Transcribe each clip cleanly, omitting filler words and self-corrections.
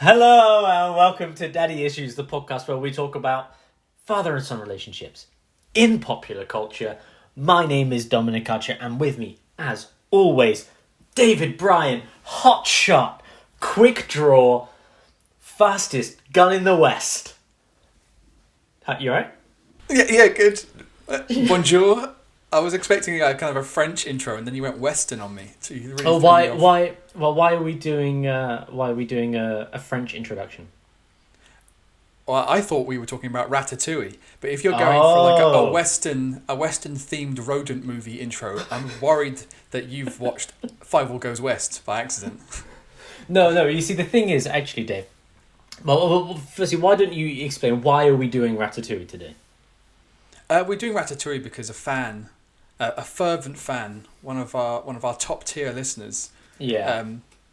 Hello and welcome to Daddy Issues, the podcast where we talk about father and son relationships in popular culture. My name is Dominic Archer and with me, as always, David Bryan, hot shot, quick draw, fastest gun in the West. You alright? Yeah, good. Bonjour. I was expecting kind of a French intro, and then you went Western on me. So you really why are we doing a French introduction? Well, I thought we were talking about Ratatouille, but if you're going for like a Western themed rodent movie intro, I'm worried that you've watched Five All Goes West by accident. No. You see, the thing is, actually, Dave. Well, firstly, why don't you explain why are we doing Ratatouille today? We're doing Ratatouille because a fervent fan, one of our top tier listeners,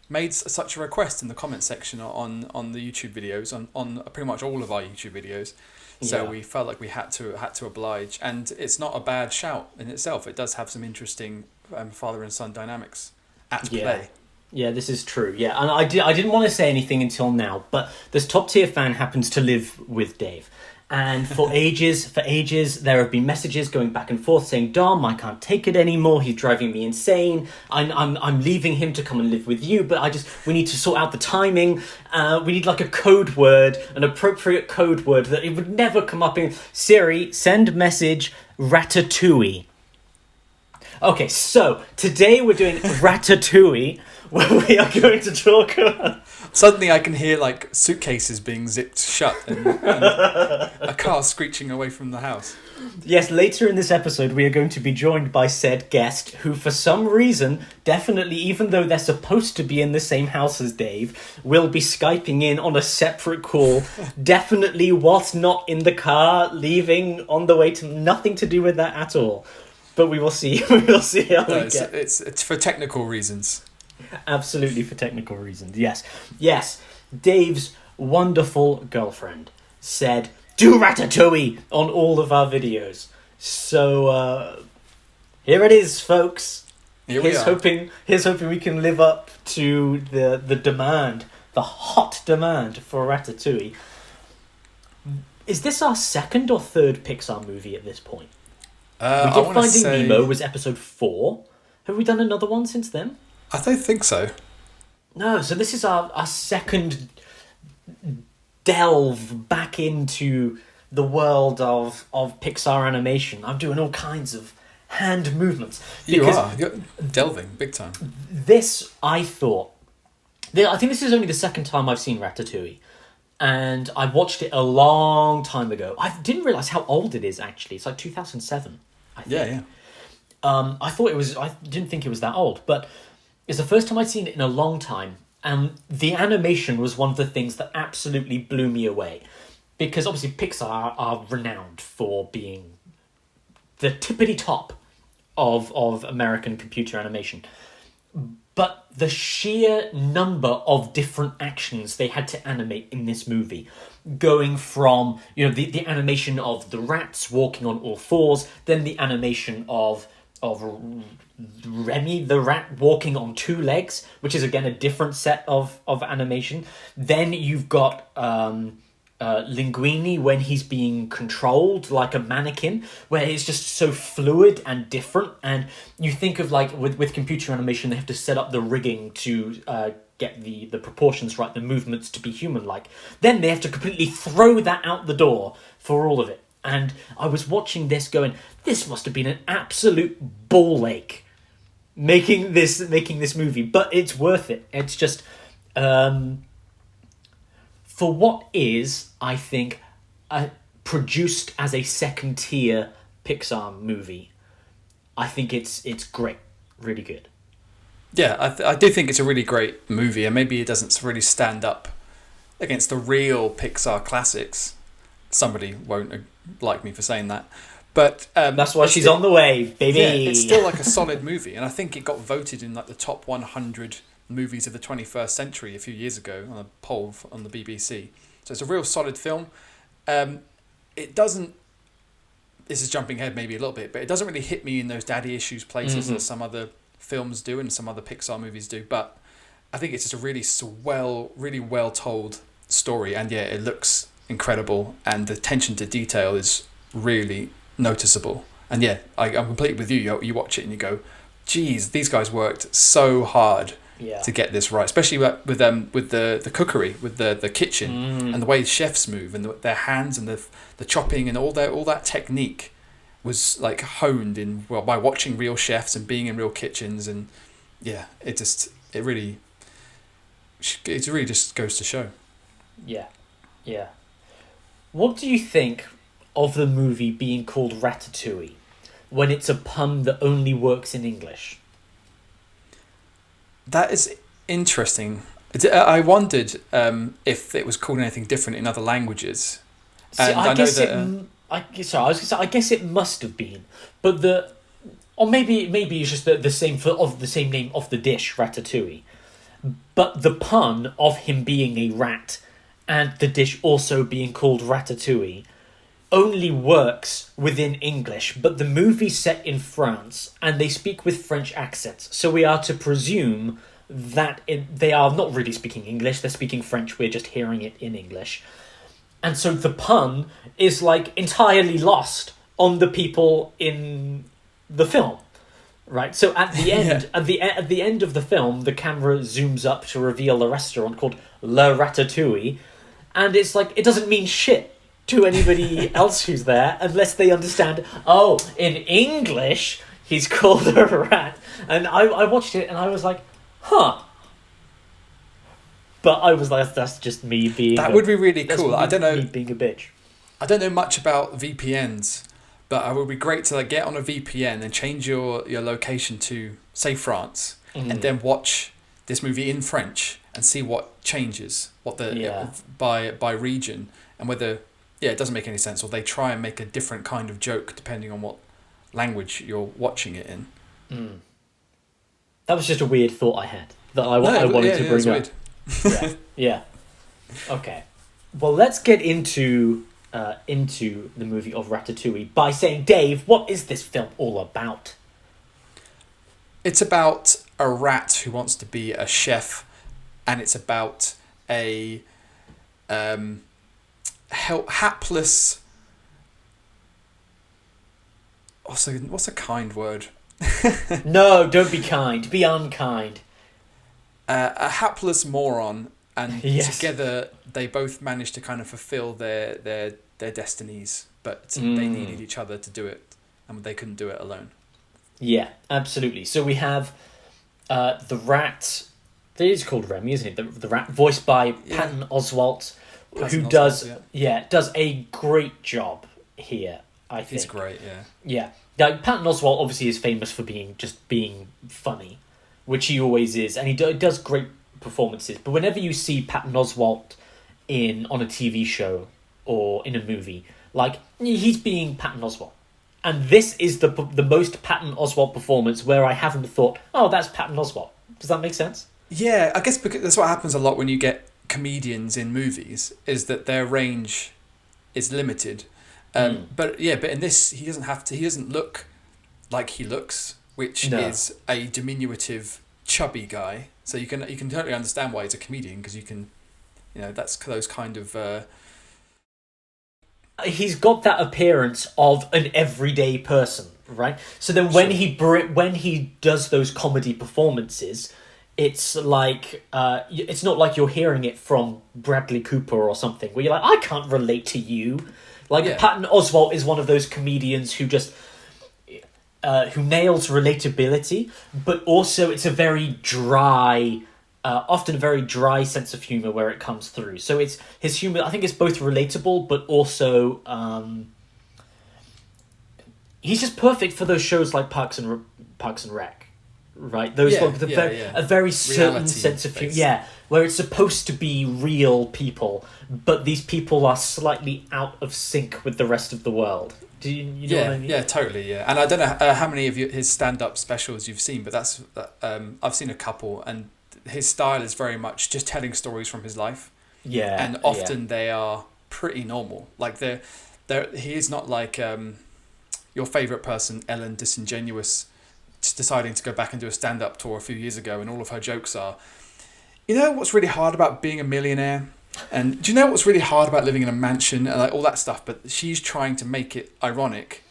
made such a request in the comment section on the YouTube videos, on pretty much all of our YouTube videos. So we felt like we had to oblige, and it's not a bad shout in itself. It does have some interesting father and son dynamics at play. Yeah, this is true. Yeah, and I didn't want to say anything until now, but this top tier fan happens to live with Dave. And for ages, there have been messages going back and forth saying, "Dom, I can't take it anymore. He's driving me insane. I'm leaving him to come and live with you. But we need to sort out the timing. We need like a code word, an appropriate code word that it would never come up in Siri. Send message Ratatouille." Okay, so today we're doing Ratatouille, where we are going to talk about... Suddenly I can hear like suitcases being zipped shut and a car screeching away from the house. Yes, later in this episode we are going to be joined by said guest who for some reason, definitely even though they're supposed to be in the same house as Dave, will be Skyping in on a separate call, definitely whilst not in the car, leaving on the way to nothing to do with that at all. But we will see. We will see how we get. It's for technical reasons. Absolutely for technical reasons, yes. Dave's wonderful girlfriend said, "Do Ratatouille" on all of our videos. So, here it is, folks. Here's hoping we can live up to the demand, the hot demand for Ratatouille. Is this our second or third Pixar movie at this point? We did Finding Nemo was episode 4. Have we done another one since then? I don't think so. No, so this is our second delve back into the world of Pixar animation. I'm doing all kinds of hand movements. You're delving big time. This, I think this is only the second time I've seen Ratatouille. And I watched it a long time ago. I didn't realise how old it is, actually. It's like 2007, I think. Yeah. I didn't think it was that old, but it's the first time I'd seen it in a long time. And the animation was one of the things that absolutely blew me away. Because obviously Pixar are renowned for being the tippity top of American computer animation. But the sheer number of different actions they had to animate in this movie, going from, the animation of the rats walking on all fours, then the animation of Remy the rat walking on 2 legs, which is again a different set of animation. Then you've got Linguine when he's being controlled like a mannequin, where it's just so fluid and different. And you think of like with computer animation, they have to set up the rigging to get the proportions right, the movements to be human-like. Then they have to completely throw that out the door for all of it. And I was watching this going, this must have been an absolute ball ache making this movie, but it's worth it. It's just for what is, I think, produced as a second tier Pixar movie. I think it's great, really good. Yeah, I do think it's a really great movie, and maybe it doesn't really stand up against the real Pixar classics. Somebody won't like me for saying that, but that's why she's on the way, baby. Yeah, it's still like a solid movie, and I think it got voted in like the top 100 movies of the 21st century a few years ago on a poll on the BBC. So it's a real solid film. It doesn't. This is jumping ahead maybe a little bit, but it doesn't really hit me in those daddy issues places that some other films do and some other Pixar movies do. But I think it's just a really well told story, and yeah, it looks incredible, and the attention to detail is really noticeable. And yeah, I'm completely with you. You watch it and you go, geez, these guys worked so hard to get this right, especially with the cookery, with the kitchen, and the way chefs move, and their hands, and the chopping, and all that technique was like honed by watching real chefs and being in real kitchens. And yeah, it really just goes to show. Yeah. What do you think of the movie being called Ratatouille when it's a pun that only works in English? That is interesting. I wondered if it was called anything different in other languages. I guess it must have been, but maybe it's just the same name of the dish, Ratatouille. But the pun of him being a rat and the dish also being called Ratatouille only works within English, but the movie's set in France and they speak with French accents, so we are to presume that they are not really speaking English, they're speaking French, we're just hearing it in English. And so the pun is like entirely lost on the people in the film, right? So at the end, at the end of the film, the camera zooms up to reveal a restaurant called Le Ratatouille, and it's like it doesn't mean shit to anybody else who's there unless they understand. Oh, in English, he's called a rat, and I watched it and I was like, huh. But I was like, that's just me being... That would be really cool. I don't know... me being a bitch. I don't know much about VPNs, but it would be great to like get on a VPN and change your location to, say, France, and then watch this movie in French and see what changes, by region, and whether it doesn't make any sense, or they try and make a different kind of joke depending on what language you're watching it in. That was just a weird thought I had that I wanted to bring up. Yeah. Okay. Well, let's get into the movie of Ratatouille by saying, Dave, what is this film all about? It's about a rat who wants to be a chef, and it's about a hapless... What's a kind word? No, don't be kind. Be unkind. A hapless moron, and together they both managed to kind of fulfill their destinies, but they needed each other to do it, and they couldn't do it alone. Yeah, absolutely. So we have the rat. It is called Remy, isn't it? The rat, voiced by Patton Oswalt, who does a great job here. I think he's great. Yeah. Now, Patton Oswalt obviously is famous for being funny, which he always is, and he does great performances. But whenever you see Patton Oswalt on a TV show or in a movie, like, he's being Patton Oswalt. And this is the most Patton Oswalt performance where I haven't thought, oh, that's Patton Oswalt. Does that make sense? Yeah, I guess because that's what happens a lot when you get comedians in movies, is that their range is limited. But in this, he doesn't look like he looks, which is a diminutive, chubby guy. So you can totally understand why he's a comedian, because you can, that's those kind of... He's got that appearance of an everyday person, right? So then when he does those comedy performances, it's like it's not like you're hearing it from Bradley Cooper or something, where you're like, I can't relate to you. Patton Oswalt is one of those comedians who just who nails relatability, but also it's a very dry, often a very dry sense of humor where it comes through. So it's his humor. I think it's both relatable, but also he's just perfect for those shows like Parks and Rec, right? Those ones with a very certain reality sense of humor. Yeah, where it's supposed to be real people, but these people are slightly out of sync with the rest of the world. Do you know what I mean? Yeah, totally, yeah. And I don't know how many of his stand-up specials you've seen, but I've seen a couple, and his style is very much just telling stories from his life. Yeah. And often they are pretty normal. Like he is not like your favourite person, Ellen DeGeneres, just deciding to go back and do a stand-up tour a few years ago, and all of her jokes are, you know what's really hard about being a millionaire? And do you know what's really hard about living in a mansion and like all that stuff? But she's trying to make it ironic.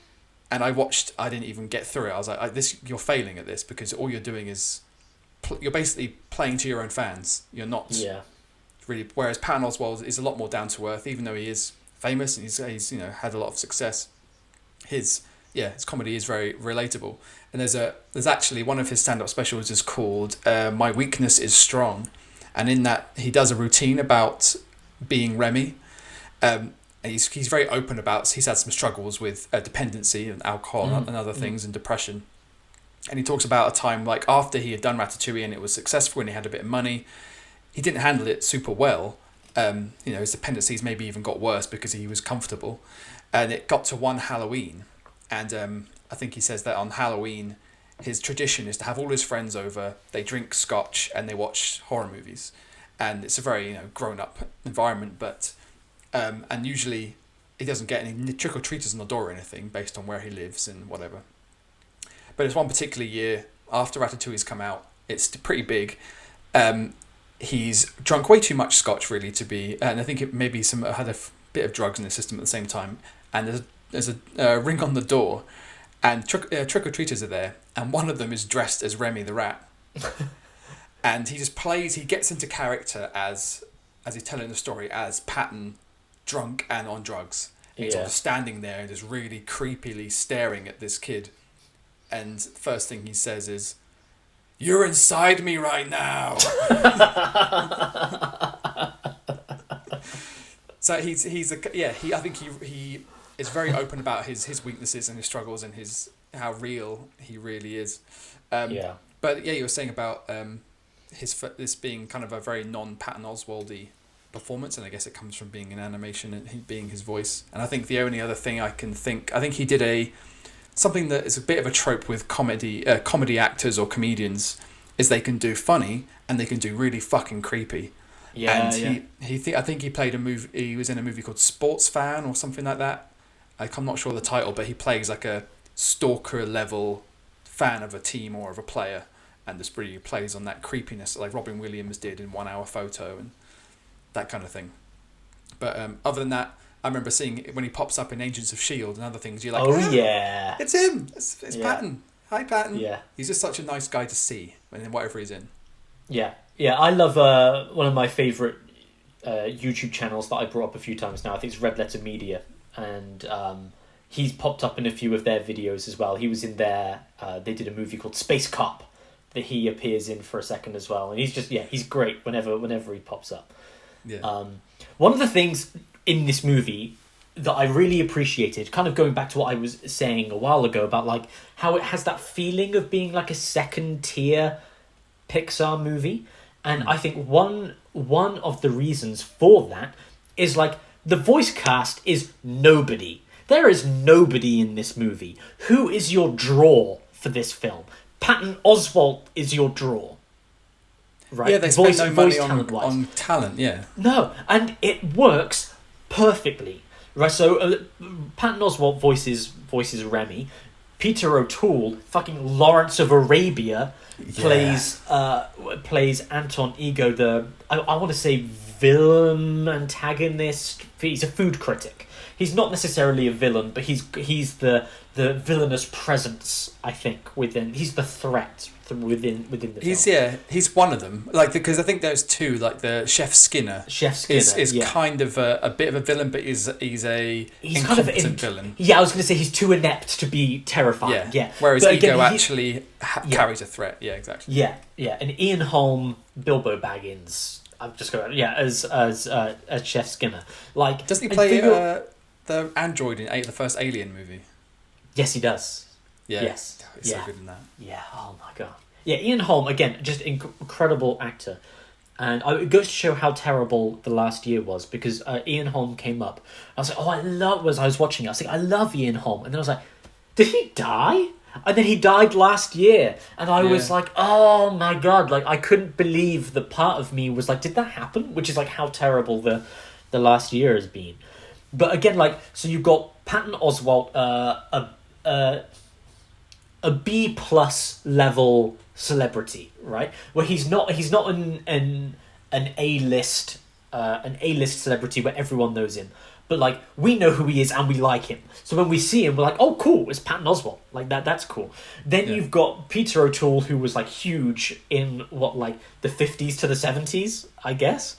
And I didn't even get through it. I was like, you're failing at this because all you're doing is, you're basically playing to your own fans. You're not really. Whereas Patton Oswalt is a lot more down to earth, even though he is famous and he's had a lot of success. His comedy is very relatable. And there's actually one of his stand-up specials is called "My Weakness Is Strong," and in that he does a routine about being Remy. And he's very open about, he's had some struggles with dependency and alcohol and other things and depression. And he talks about a time like after he had done Ratatouille and it was successful and he had a bit of money, he didn't handle it super well. His dependencies maybe even got worse because he was comfortable. And it got to one Halloween. And I think he says that on Halloween, his tradition is to have all his friends over, they drink scotch and they watch horror movies. And it's a very grown-up environment, but... and usually he doesn't get any trick-or-treaters on the door or anything based on where he lives and whatever. But it's one particular year after Ratatouille's come out. It's pretty big. He's drunk way too much scotch really to be... And I think it maybe had a bit of drugs in the system at the same time. And there's a ring on the door and trick-or-treaters are there. And one of them is dressed as Remy the Rat. And he gets into character as he's telling the story as Patton... drunk and on drugs. He's sort of standing there and just really creepily staring at this kid. And first thing he says is, "You're inside me right now." So I think he is very open about his weaknesses and his struggles and how real he really is. But you were saying about this being kind of a very non-Patton Oswalt-y performance, and I guess it comes from being in animation and being his voice. And I think the only other thing I think he did something that is a bit of a trope with comedy actors or comedians is they can do funny and they can do really fucking creepy. I think he played he was in a movie called Sports Fan or something like that. I'm not sure the title, but he plays like a stalker level fan of a team or of a player, and this really plays on that creepiness like Robin Williams did in 1 Hour Photo and that kind of thing. But other than that, I remember seeing when he pops up in Agents of S.H.I.E.L.D. and other things, you're like, it's him! It's Patton. Hi, Patton. Yeah. He's just such a nice guy to see in whatever he's in. Yeah. Yeah, I love one of my favourite YouTube channels that I brought up a few times now. I think it's Red Letter Media. And he's popped up in a few of their videos as well. He was in there. They did a movie called Space Cop that he appears in for a second as well. And he's just, he's great whenever he pops up. Yeah. One of the things in this movie that I really appreciated, kind of going back to what I was saying a while ago about like how it has that feeling of being like a second tier Pixar movie. And I think one of the reasons for that is like the voice cast is nobody. There is nobody in this movie. Who is your draw for this film? Patton Oswalt is your draw. Right? Yeah, they spend no money on talent, yeah. No, and it works perfectly. Right, so Patton Oswalt voices Remy. Peter O'Toole, fucking Lawrence of Arabia, plays Anton Ego, the I want to say villain antagonist. He's a food critic. He's not necessarily a villain, but he's the villainous presence, I think, within. He's the threat within the film. He's one of them. Like because I think there's two. Like the Chef Skinner. Is kind of a bit of a villain, but he's incompetent kind of villain. Yeah, I was going to say he's too inept to be terrifying. Yeah. Whereas but Ego actually carries a threat. Yeah, exactly. Yeah. And Ian Holm, Bilbo Baggins. I've just got as Chef Skinner. Like, doesn't he play the android in the first Alien movie? Yes, he does. Yeah. Yes. He's so good in that. Yeah. Oh my god. Yeah, Ian Holm again, just incredible actor, and it goes to show how terrible the last year was because Ian Holm came up. I was like, I was watching it. I was like, I love Ian Holm, and then I was like, did he die? And then he died last year, and I was like, oh my god! Like I couldn't believe the part of me was like, did that happen? Which is like how terrible the last year has been. But again, like so, you've got Patton Oswalt, a B+ level celebrity, right? Where he's not an an A-list celebrity where everyone knows him. But, like, we know who he is and we like him. So when we see him, we're like, oh, cool, it's Patton Oswalt. Like, that's cool. Then you've got Peter O'Toole, who was, like, huge in, the 50s to the 70s, I guess.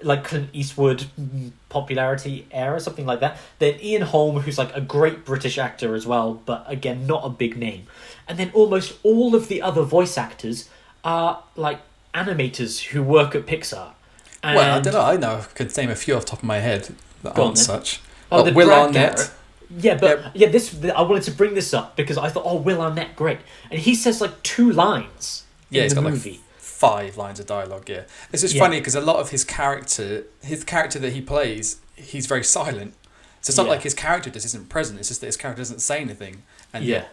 Like, Clint Eastwood popularity era, something like that. Then Ian Holm, who's, like, a great British actor as well, but, again, not a big name. And then almost all of the other voice actors are, like, animators who work at Pixar. And well, I don't know. I could name a few off the top of my head that aren't such. Oh, the Will Arnett. Yeah, but I wanted to bring this up because I thought, oh, Will Arnett, great, and he says like 2 lines. He's got movie. Like 5 lines of dialogue. Yeah, it's just funny because a lot of his character that he plays, he's very silent. So it's not like his character just isn't present. It's just that his character doesn't say anything. And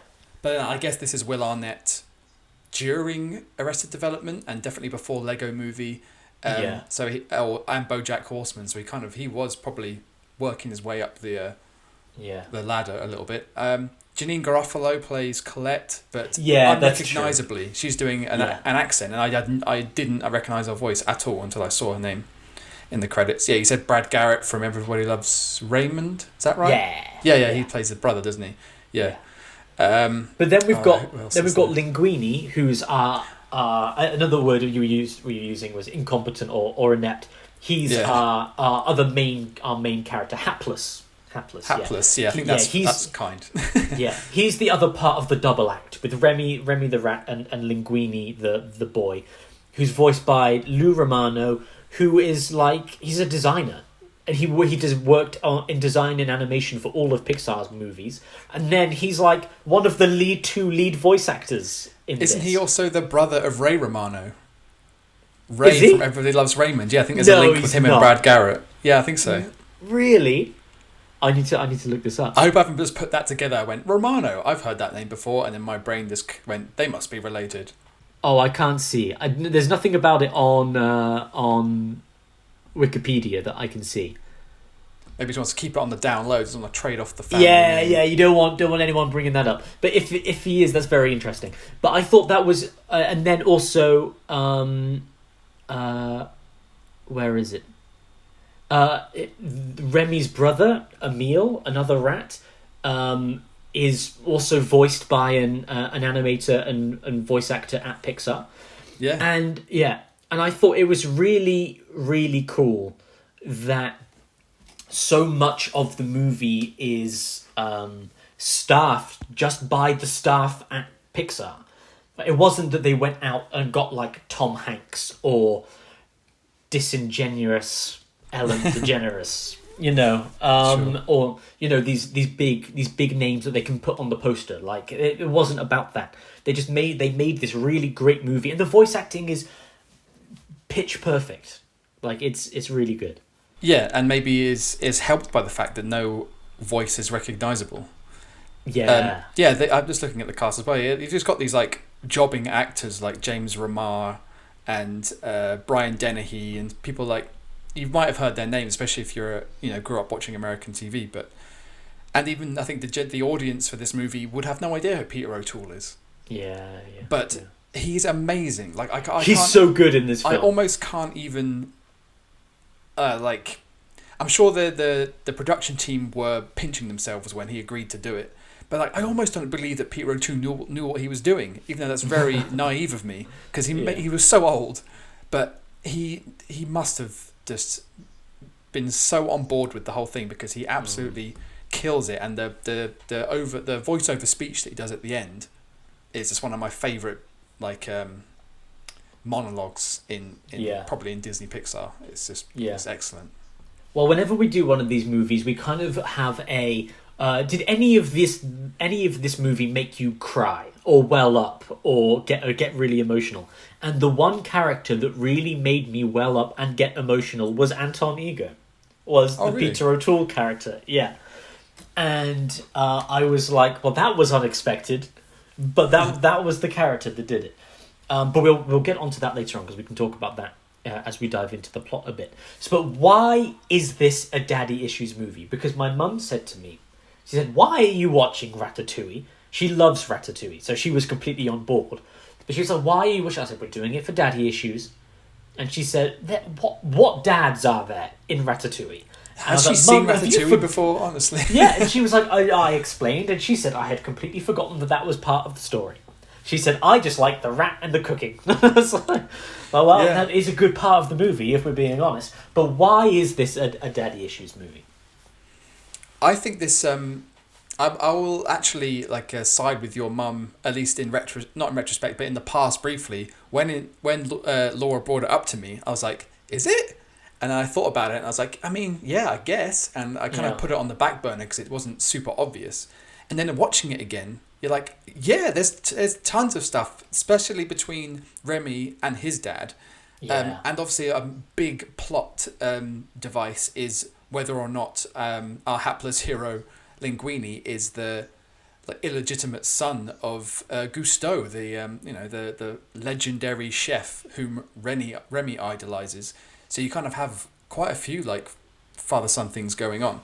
but I guess this is Will Arnett during Arrested Development and definitely before Lego Movie. So and BoJack Horseman. So he was probably working his way up the ladder a little bit. Janine Garofalo plays Colette, but unrecognisably, she's doing an accent, and I didn't recognise her voice at all until I saw her name in the credits. Yeah, he said Brad Garrett from Everybody Loves Raymond. Is that right? Yeah. He plays the brother, doesn't he? Yeah. But then we've got Linguine, who's another word we were using was incompetent or inept. He's our main character, hapless. I think that's kind. He's the other part of the double act with Remy the rat and Linguine the boy, who's voiced by Lou Romano, who is he's a designer. And he just worked in design and animation for all of Pixar's movies. And then he's like one of the two lead voice actors in this. Isn't he also the brother of Ray Romano? Ray from Everybody Loves Raymond. Yeah, I think there's a link with him and Brad Garrett. Yeah, I think so. Really? I need to look this up. I hope I haven't just put that together. I went, Romano, I've heard that name before. And then my brain just went, they must be related. Oh, I can't see. There's nothing about it on Wikipedia that I can see. Maybe he wants to keep it on the down low. Doesn't want to trade off the family. Yeah. You don't want anyone bringing that up. But if he is, that's very interesting. But I thought that was, and then also, where is it? Remy's brother Emile, another rat, is also voiced by an animator and voice actor at Pixar. Yeah. And I thought it was really, really cool that so much of the movie is staffed just by the staff at Pixar. It wasn't that they went out and got Tom Hanks or disingenuous Ellen DeGeneres, sure. Or these big names that they can put on the poster. It wasn't about that. They made this really great movie, and the voice acting is pitch perfect. It's really good. Yeah, and maybe is helped by the fact that no voice is recognisable. Yeah. I'm just looking at the cast as well. You've just got these jobbing actors like James Remar and Brian Dennehy and people you might have heard their names, especially if you're grew up watching American TV. And even I think the audience for this movie would have no idea who Peter O'Toole is. Yeah. But he's amazing. He's so good in this film. I almost can't even. I'm sure the production team were pinching themselves when he agreed to do it. But I almost don't believe that Peter O'Toole knew what he was doing, even though that's very naive of me, because he was so old. But he must have just been so on board with the whole thing, because he absolutely kills it. And the voiceover speech that he does at the end is just one of my favourite monologues in probably in Disney Pixar. It's just it's excellent. Well, whenever we do one of these movies, we kind of have a did any of this movie make you cry or well up or get really emotional? And the one character that really made me well up and get emotional was Anton Ego, the really? Peter O'Toole character. Yeah. And I was like, well, that was unexpected, but that was the character that did it. But we'll get onto that later on, because we can talk about that as we dive into the plot a bit. But why is this a daddy issues movie? Because my mum said to me, she said, "Why are you watching Ratatouille?" She loves Ratatouille, so she was completely on board. But she was like, "Why are you watching?" I said, "We're doing it for daddy issues." And she said, what dads are there in Ratatouille? Has she seen Ratatouille before, honestly? Yeah, and she was like, I explained, and she said, I had completely forgotten that was part of the story. She said, I just like the rat and the cooking. I was like, that is a good part of the movie, if we're being honest. But why is this a daddy issues movie? I think this... I will actually side with your mum, at least not in retrospect, but in the past briefly. When Laura brought it up to me, I was like, is it? And I thought about it, and I was like, I mean, yeah, I guess. And I kind of put it on the back burner because it wasn't super obvious. And then watching it again, you're like, yeah, there's tons of stuff, especially between Remy and his dad. Yeah. And obviously a big plot device is whether or not our hapless hero Linguine is the illegitimate son of Gusteau, the legendary chef whom Remy idolizes. So you kind of have quite a few father-son things going on,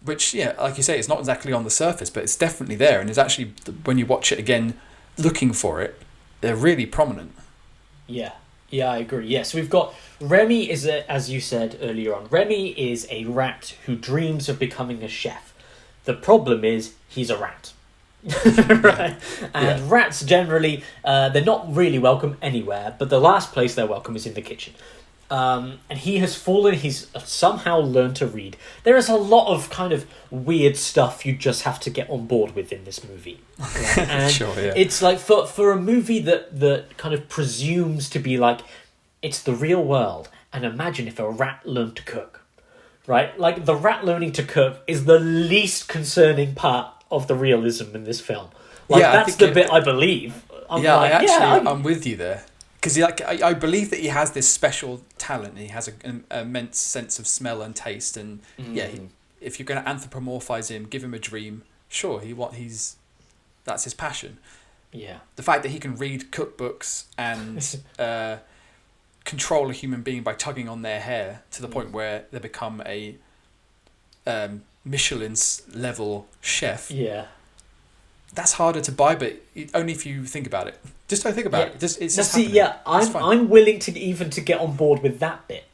which, yeah, like you say, it's not exactly on the surface, but it's definitely there, and it's actually, when you watch it again, looking for it, they're really prominent. Yeah, I agree. Yeah, so we've got Remy as you said earlier on, Remy is a rat who dreams of becoming a chef. The problem is he's a rat. Right? And rats generally, they're not really welcome anywhere, but the last place they're welcome is in the kitchen. And he's somehow learned to read. There is a lot of kind of weird stuff you just have to get on board with in this movie. Right? And sure, yeah. It's like, for a movie that kind of presumes to be like, it's the real world, and imagine if a rat learned to cook. Right? Like, the rat learning to cook is the least concerning part of the realism in this film. Like, that's the bit I believe. I'm with you there. Because I believe that he has this special talent. He has an immense sense of smell and taste, and if you're going to anthropomorphize him, give him a dream, sure, that's his passion. Yeah. The fact that he can read cookbooks and control a human being by tugging on their hair to the point where they become a Michelin level chef. Yeah. That's harder to buy, but only if you think about it. Just don't think about it. It's just happening. Yeah, I'm willing to get on board with that bit.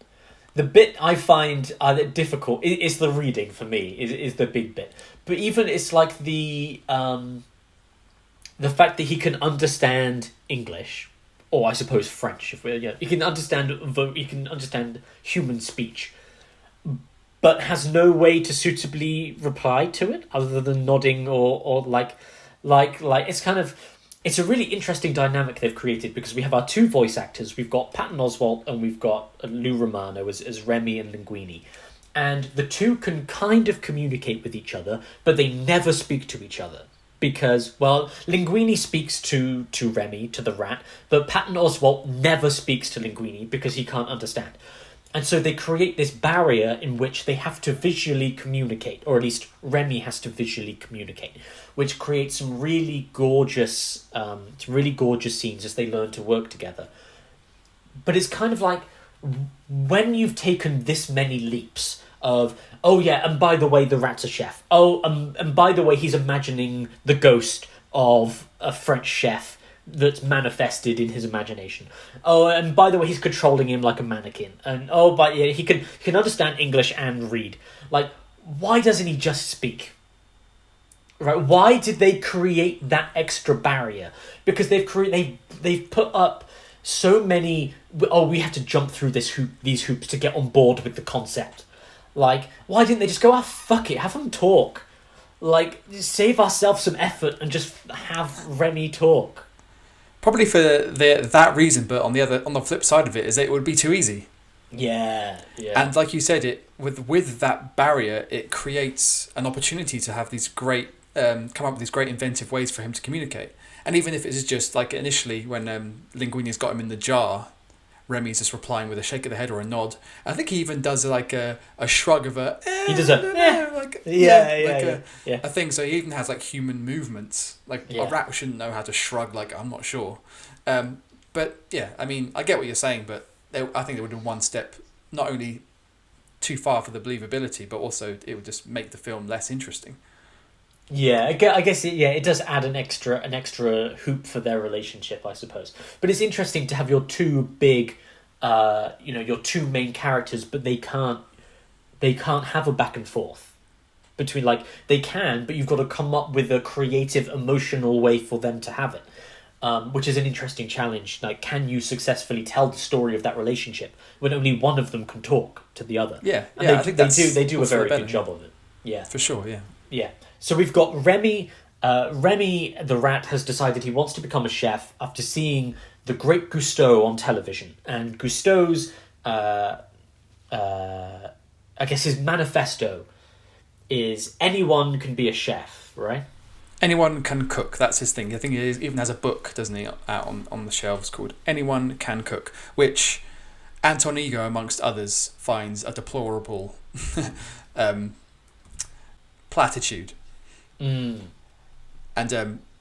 The bit I find difficult is the reading for me. Is the big bit. But even it's like the fact that he can understand English, or I suppose French. He can understand human speech, but has no way to suitably reply to it other than nodding or like it's kind of. It's a really interesting dynamic they've created because we have our two voice actors. We've got Patton Oswalt and we've got Lou Romano as Remy and Linguine. And the two can kind of communicate with each other, but they never speak to each other. Because, Linguine speaks to Remy, to the rat, but Patton Oswalt never speaks to Linguine because he can't understand. And so they create this barrier in which they have to visually communicate, or at least Remy has to visually communicate, which creates some really gorgeous scenes as they learn to work together. But it's kind of like, when you've taken this many leaps of, oh yeah, and by the way, the rat's a chef. Oh, and by the way, he's imagining the ghost of a French chef that's manifested in his imagination. Oh, and by the way, he's controlling him like a mannequin. And he can understand English and read. Like, why doesn't he just speak? Right? Why did they create that extra barrier? Because they've put up so many. We have to jump through these hoops to get on board with the concept. Like, why didn't they just go, fuck it, have them talk? Like, save ourselves some effort and just have Remy talk. Probably for that reason, but on the flip side of it is that it would be too easy. Yeah. And like you said, with that barrier, it creates an opportunity to have these great come up with these great inventive ways for him to communicate. And even if it is just like initially when Linguini's got him in the jar, Remy's just replying with a shake of the head or a nod. I think he even does like a shrug of he does a thing. So he even has like human movements. Like a rat shouldn't know how to shrug. Like, I'm not sure. But yeah, I mean, I get what you're saying, but I think they would have one step not only too far for the believability, but also it would just make the film less interesting. Yeah, I guess it does add an extra hoop for their relationship, I suppose. But it's interesting to have your two big your two main characters, but they can't have a back and forth between, like, they can, but you've got to come up with a creative, emotional way for them to have it, which is an interesting challenge. Like, can you successfully tell the story of that relationship when only one of them can talk to the other? And I think they do a very good job of it. Yeah, for sure. Yeah. So we've got Remy. Remy the rat has decided he wants to become a chef after seeing The Great Gusteau on television, and Gusteau's, I guess his manifesto is anyone can be a chef, right? Anyone can cook. That's his thing. I think he even has a book, doesn't he, out on the shelves called Anyone Can Cook, which Anton Ego, amongst others, finds a deplorable platitude. And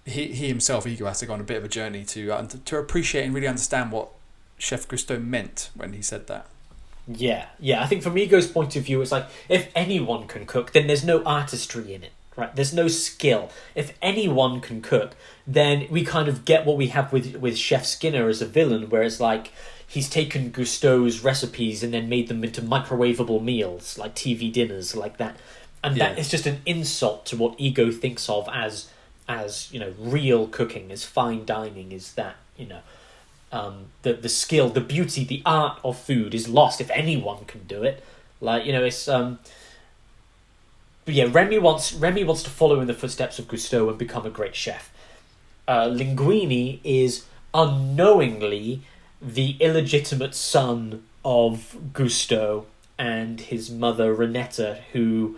he himself, Ego, has to go on a bit of a journey to appreciate and really understand what Chef Gusteau meant when he said that. Yeah. I think from Ego's point of view, it's like, if anyone can cook, then there's no artistry in it, right? There's no skill. If anyone can cook, then we kind of get what we have with Chef Skinner as a villain, where it's like he's taken Gusteau's recipes and then made them into microwavable meals, like TV dinners, like that. And that is just an insult to what Ego thinks of as real cooking, as fine dining, is that, the skill, the beauty, the art of food is lost if anyone can do it. Like, it's but yeah, Remy wants to follow in the footsteps of Gusteau and become a great chef. Linguine is unknowingly the illegitimate son of Gusteau and his mother Renetta, who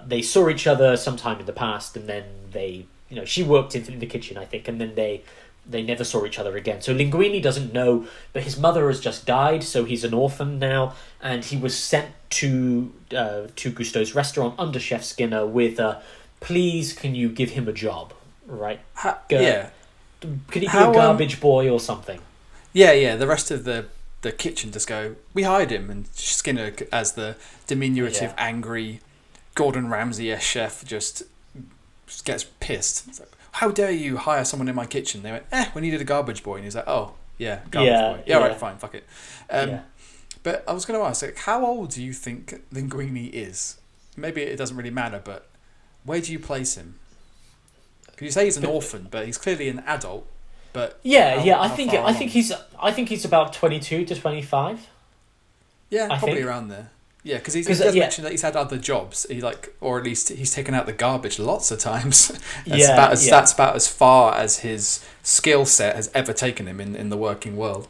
they saw each other sometime in the past, and then they, she worked in the kitchen, I think, and then they never saw each other again. So Linguine doesn't know, but his mother has just died, so he's an orphan now, and he was sent to Gusteau's restaurant under Chef Skinner with please, can you give him a job, right? Could he be a garbage boy or something? Yeah. The rest of the kitchen just go, we hired him, and Skinner, as the diminutive, angry Gordon Ramsay-esque chef, just gets pissed. It's like, how dare you hire someone in my kitchen? They went, we needed a garbage boy. And he's like, oh, yeah, garbage boy. Yeah, right, fine, fuck it. But I was going to ask, like, how old do you think Linguine is? Maybe it doesn't really matter, but where do you place him? Because you say he's an orphan, but he's clearly an adult. But I think he's about 22 to 25. Yeah, probably around there. Yeah, because he does mention that he's had other jobs. Or at least he's taken out the garbage lots of times. That's about as far as his skill set has ever taken him in the working world.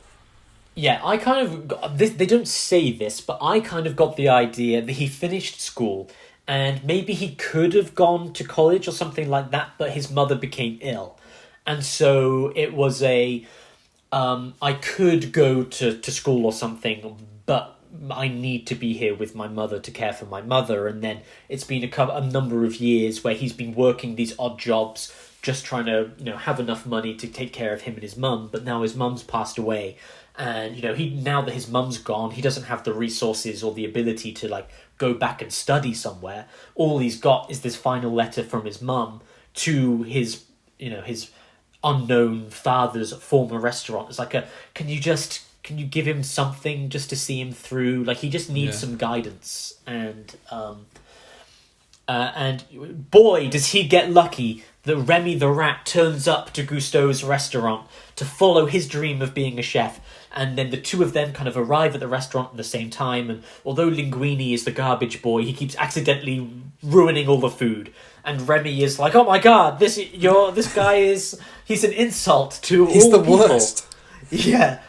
Yeah, I kind of got this. They don't say this, but I kind of got the idea that he finished school and maybe he could have gone to college or something like that, but his mother became ill, and so it was I could go to school or something, but I need to be here with my mother to care for my mother. And then it's been a number of years where he's been working these odd jobs, just trying to have enough money to take care of him and his mum. But now his mum's passed away, and now that his mum's gone, he doesn't have the resources or the ability to go back and study somewhere. All he's got is this final letter from his mum to his unknown father's former restaurant. It's like can you give him something just to see him through? Like, he just needs some guidance. And boy, does he get lucky that Remy the rat turns up to Gusteau's restaurant to follow his dream of being a chef. And then the two of them kind of arrive at the restaurant at the same time. And although Linguine is the garbage boy, he keeps accidentally ruining all the food. And Remy is like, oh my god, this guy he's an insult to all people. He's the worst. Yeah.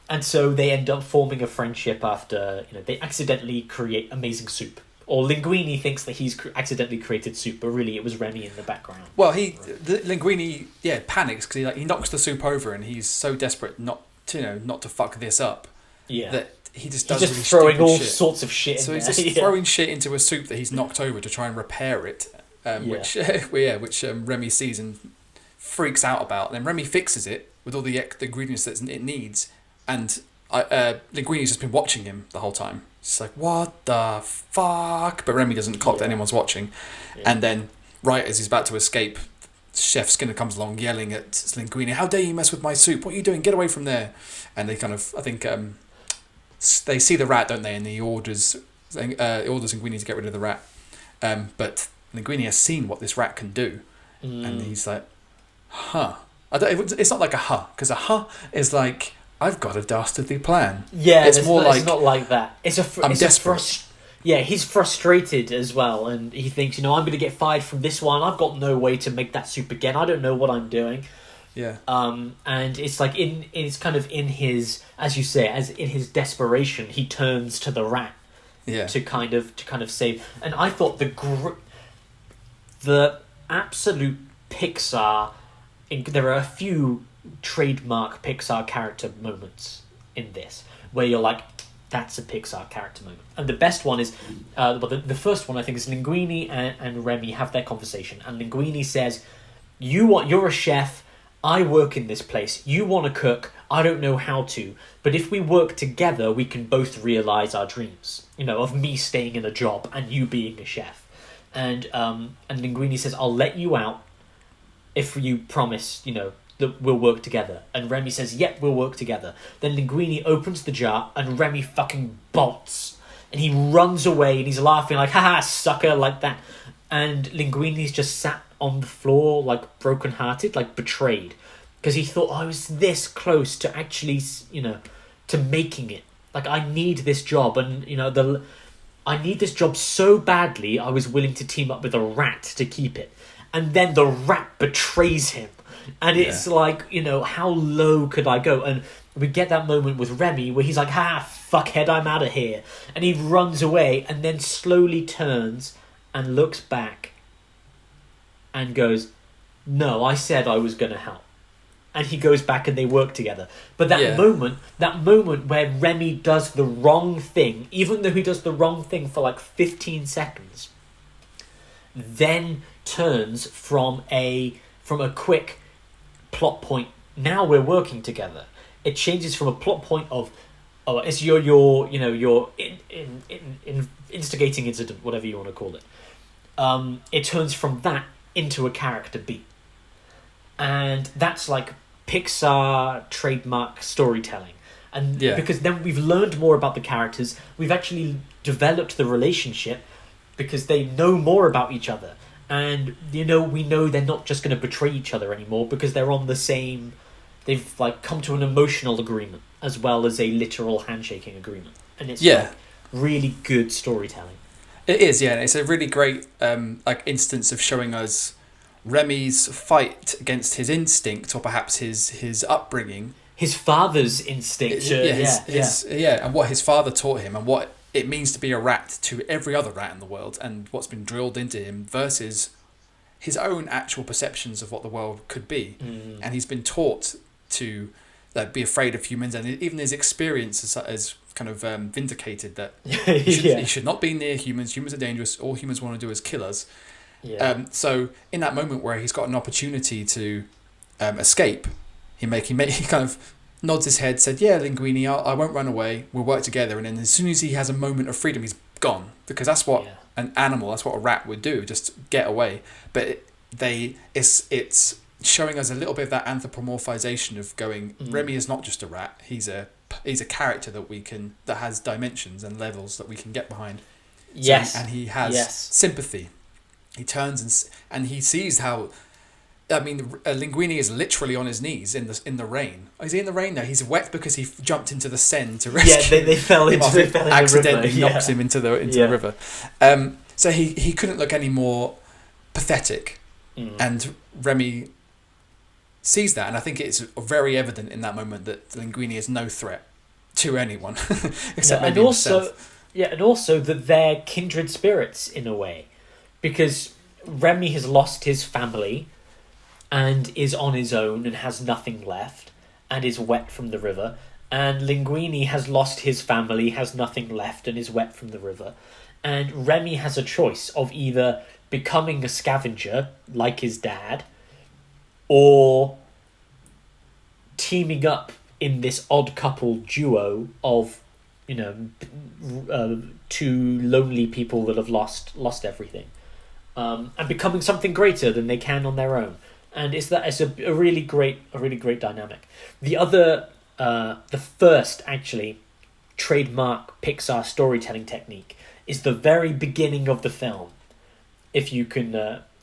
And so they end up forming a friendship after, they accidentally create amazing soup. Or Linguine thinks that he's accidentally created soup, but really it was Remy in the background. Well, Linguine, panics because he knocks the soup over, and he's so desperate not to fuck this up. Yeah. That he just does really throwing all shit. Sorts of shit. So he's just throwing shit into a soup that he's knocked over to try and repair it, which Remy sees and freaks out about. And then Remy fixes it with all the ingredients that it needs. And Linguine's just been watching him the whole time. It's like, what the fuck? But Remy doesn't clock that anyone's watching. Yeah. And then, right as he's about to escape, Chef Skinner comes along yelling at Linguine, how dare you mess with my soup? What are you doing? Get away from there. And they kind of, I think they see the rat, don't they? And he orders Linguine to get rid of the rat. But Linguine has seen what this rat can do, and he's like, "Huh." It's not like a "huh," because a "huh" is like, "I've got a dastardly plan." Yeah, it's more like, it's not like that. I'm desperate. Yeah, he's frustrated as well, and he thinks, I'm going to get fired from this one. I've got no way to make that soup again. I don't know what I'm doing. Yeah. And it's like it's kind of in his, as you say, as in his desperation, he turns to the rat. Yeah. To kind of save. And I thought the absolute Pixar. There are a few trademark Pixar character moments in this where you're like, that's a Pixar character moment. And the best one is, the first one I think is Linguine and Remy have their conversation, and Linguine says, "You're a chef. I work in this place. You want to cook. I don't know how to. But if we work together, we can both realize our dreams. Of me staying in a job and you being a chef." And Linguine says, "I'll let you out if you promise, that we'll work together." And Remy says, "Yep, we'll work together." Then Linguine opens the jar and Remy fucking bolts. And he runs away and he's laughing like, "Haha, sucker," like that. And Linguine's just sat on the floor like broken-hearted, like betrayed. Because he thought, I was this close to actually, to making it. Like, I need this job. And, I need this job so badly, I was willing to team up with a rat to keep it. And then the rat betrays him. And it's like, how low could I go? And we get that moment with Remy where he's like, fuckhead, I'm out of here. And he runs away and then slowly turns and looks back and goes, "No, I said I was going to help." And he goes back and they work together. But that moment where Remy does the wrong thing, even though he does the wrong thing for like 15 seconds, then turns from a quick plot point, now we're working together. It changes from a plot point of, it's your instigating incident, whatever you want to call it. It turns from that into a character beat. And that's like Pixar trademark storytelling. And because then we've learned more about the characters, we've actually developed the relationship because they know more about each other. And, we know they're not just going to betray each other anymore because they're on the same... They've, like, come to an emotional agreement as well as a literal handshaking agreement. And it's, really good storytelling. It is, yeah. It's a really great, instance of showing us Remy's fight against his instinct, or perhaps his upbringing. His father's instinct. And what his father taught him, and what it means to be a rat to every other rat in the world, and what's been drilled into him versus his own actual perceptions of what the world could be. And he's been taught to be afraid of humans, and even his experience has kind of vindicated that he should not be near humans. Humans are dangerous. All humans want to do is kill us. So in that moment where he's got an opportunity to escape, he kind of nods his head, said, "Yeah, Linguine, I won't run away. We'll work together." And then as soon as he has a moment of freedom, he's gone, because that's what an animal, that's what a rat would do, just get away. But it's showing us a little bit of that anthropomorphization of going, Remy is not just a rat. He's a character that has dimensions and levels that we can get behind. And he has sympathy. He turns and he sees how. Linguine is literally on his knees in the rain. Is he in the rain? No, he's wet because he jumped into the Seine to rescue. Yeah, they fell into the river. Accidentally knocks him into the river. So he couldn't look any more pathetic, and Remy sees that, and I think it's very evident in that moment that Linguine is no threat to anyone except maybe himself. And also that they're kindred spirits in a way, because Remy has lost his family and is on his own and has nothing left and is wet from the river, and Linguine has lost his family, has nothing left and is wet from the river, and Remy has a choice of either becoming a scavenger like his dad or teaming up in this odd couple duo of two lonely people that have lost everything, and becoming something greater than they can on their own. And it's a really great dynamic. The first actually trademark Pixar storytelling technique is the very beginning of the film. If you can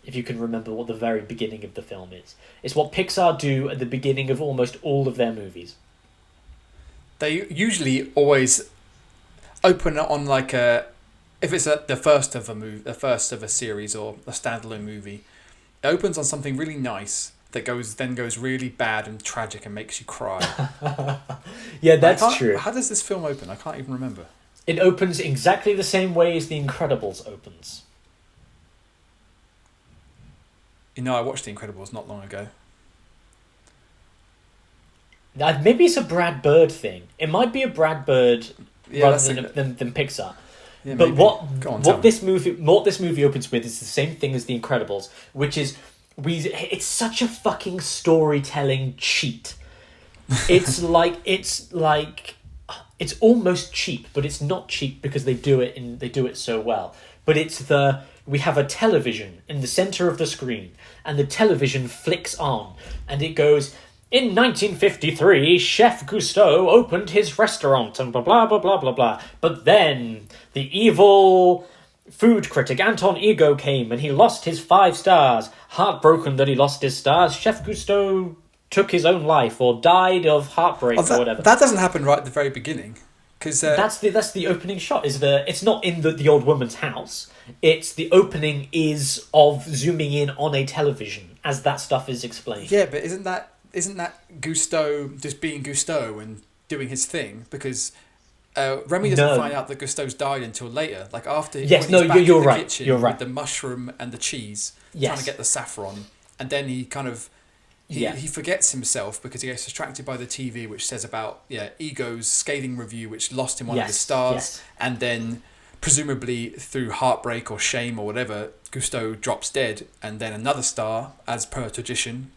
remember what the very beginning of the film is. It's what Pixar do at the beginning of almost all of their movies. They usually always open on like if it's the first of a series or a standalone movie, it opens on something really nice that goes really bad and tragic and makes you cry. Yeah, that's true. How does this film open? I can't even remember. It opens exactly the same way as The Incredibles opens. I watched The Incredibles not long ago. Maybe it's a Brad Bird thing. It might be a Brad Bird rather than Pixar. Yeah, but maybe. what this movie opens with is the same thing as The Incredibles, which is it's such a fucking storytelling cheat. It's almost cheap, but it's not cheap because they do it so well. But we have a television in the center of the screen, and the television flicks on, and it goes, in 1953, Chef Cousteau opened his restaurant, and blah, blah, blah, blah, blah, blah. But then the evil food critic Anton Ego came, and he lost his 5 stars. Heartbroken that he lost his stars, Chef Cousteau took his own life, or died of heartbreak, or whatever. That doesn't happen right at the very beginning. Cause, that's the opening shot. It's not in the old woman's house. It's the opening is of zooming in on a television as that stuff is explained. Yeah, but isn't that Cousteau just being Cousteau and doing his thing? Because Remy doesn't find out that Cousteau's died until later. Like after yes, when he's back you're in the right. kitchen You're right. with the mushroom and the cheese, yes. trying to get the saffron, and then he kind of he forgets himself because he gets distracted by the TV, which says about Ego's scathing review, which lost him one of his stars, and then presumably through heartbreak or shame or whatever, Cousteau drops dead, and then another star, as per tradition,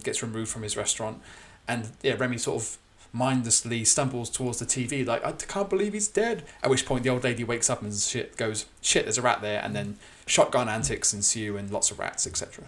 gets removed from his restaurant, and Remy sort of mindlessly stumbles towards the TV like, I can't believe he's dead, at which point the old lady wakes up and goes, shit, there's a rat there, and then shotgun antics ensue and lots of rats, etc.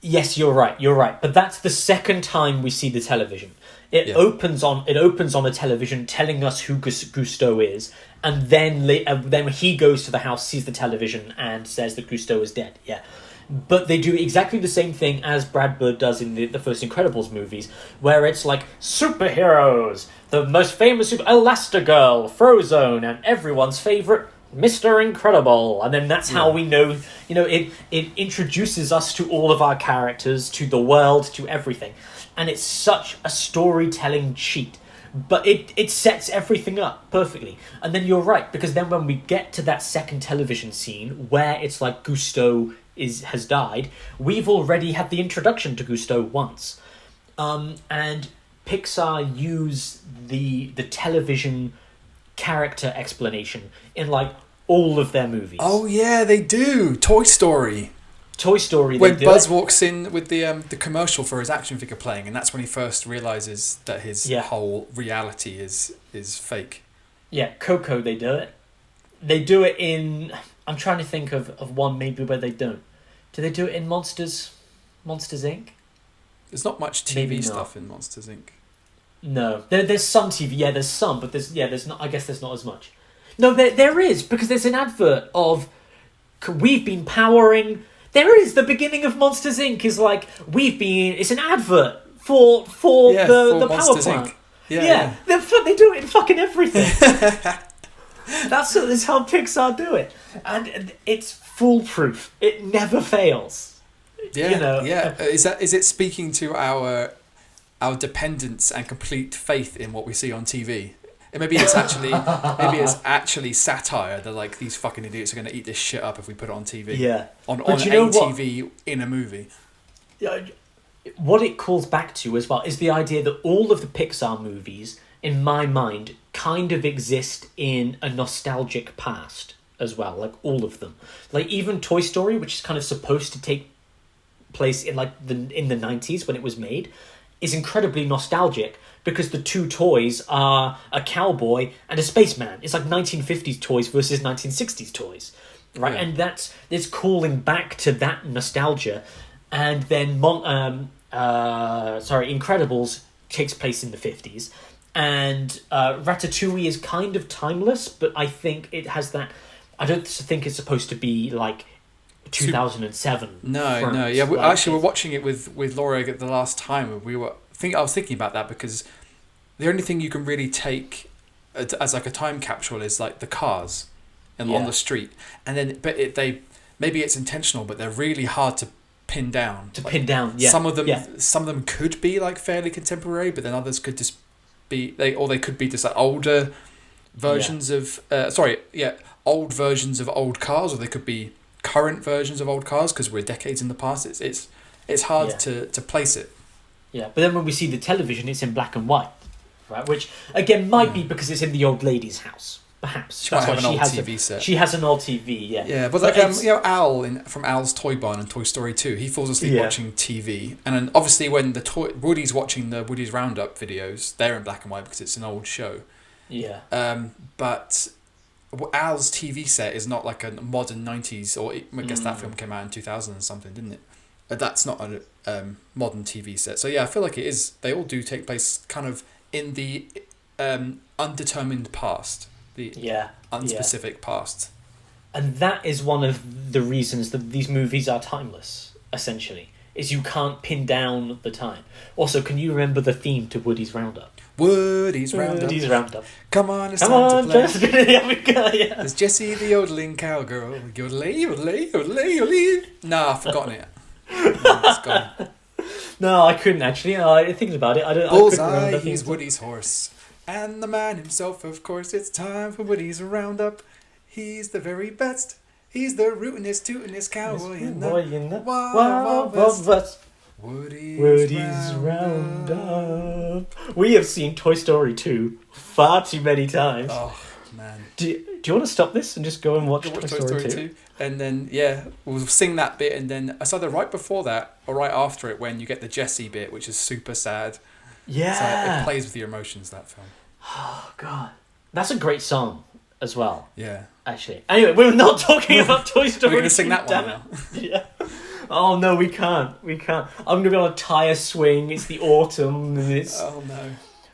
Yes, you're right. But that's the second time we see the television. It opens on a television telling us who Cousteau is, and then he goes to the house, sees the television, and says that Cousteau is dead. Yeah. But they do exactly the same thing as Brad Bird does in the first Incredibles movies, where it's like superheroes, the most famous Elastigirl, Frozone, and everyone's favourite Mr. Incredible. And then that's how we know, it introduces us to all of our characters, to the world, to everything. And it's such a storytelling cheat. But it sets everything up perfectly. And then you're right, because then when we get to that second television scene where it's like Cousteau has died, we've already had the introduction to Cousteau once. And Pixar use the television character explanation in like all of their movies. Oh yeah, they do. Toy Story, when Buzz walks in with the commercial for his action figure playing, and that's when he first realizes that his whole reality is fake. Yeah, Coco, they do it. They do it in... I'm trying to think of one maybe where they don't. Do they do it in Monsters Inc.? There's not much TV stuff in Monsters Inc. No, there's some TV. Yeah, there's some, but there's not. I guess there's not as much. No, there is, because there's an advert of we've been powering. There is the beginning of Monsters Inc. is like it's an advert for the power plant. Yeah. They do it in fucking everything. That's how Pixar do it, and it's foolproof. It never fails. Is it speaking to our dependence and complete faith in what we see on TV? And maybe it's actually satire that like these fucking idiots are going to eat this shit up if we put it on TV. Yeah, on TV in a movie. What it calls back to as well is the idea that all of the Pixar movies, in my mind, kind of exist in a nostalgic past as well. Like all of them, like even Toy Story, which is kind of supposed to take place in like in the 90s when it was made, is incredibly nostalgic because the two toys are a cowboy and a spaceman. It's like 1950s toys versus 1960s toys, right? Yeah. And it's calling back to that nostalgia. And then Incredibles takes place in the 50s, And Ratatouille is kind of timeless, but I think it has that. I don't think it's supposed to be like 2007. No. Yeah, we're watching it with Laura the last time. I was thinking about that because the only thing you can really take as like a time capsule is like the cars on the street, and then maybe it's intentional, but they're really hard to pin down. Yeah. Some of them could be like fairly contemporary, but then others could just be they could be just like older versions of old versions of old cars, or they could be current versions of old cars because we're decades in the past. It's hard to place it. Yeah, but then when we see the television, it's in black and white, right? Which again might be because it's in the old lady's house. Perhaps she might have an old TV set. She has an old TV, yeah. Yeah, but like Al from Al's Toy Barn and Toy Story 2, he falls asleep watching TV, and then obviously when Woody's watching the Woody's Roundup videos, they're in black and white because it's an old show. Yeah. But Al's TV set is not like a modern 90s, or I guess that film came out in 2000 and something, didn't it? That's not a modern TV set. So yeah, I feel like it is. They all do take place kind of in the undetermined past. The unspecific past. And that is one of the reasons that these movies are timeless, essentially, is you can't pin down the time. Also, can you remember the theme to Woody's Roundup? Woody's Roundup. Come on, it's time to play. Yeah, we go, yeah. There's Jessie the yodeling cowgirl. Yodelay, yodelay, yodelay, yodelay. Nah, I've forgotten it. It's gone. No, I couldn't actually. Thinking about it, Bullseye, he's Woody's horse. And the man himself, of course, it's time for Woody's Roundup. He's the very best. He's the rootinest, tootinest cowboy in the Wild West. Woody's Roundup. We have seen Toy Story 2 far too many times. Oh, man. Do you want to stop this and just go and watch Toy Story 2? And then, we'll sing that bit, and then it's either right before that or right after it when you get the Jessie bit, which is super sad. Yeah. So it plays with your emotions, that film. Oh, God. That's a great song as well. Yeah. Actually. Anyway, we're not talking about Toy Story. We're going to sing that one now. Yeah. Oh, no, we can't. I'm going to be on a tire swing. It's the autumn. And it's... Oh, no.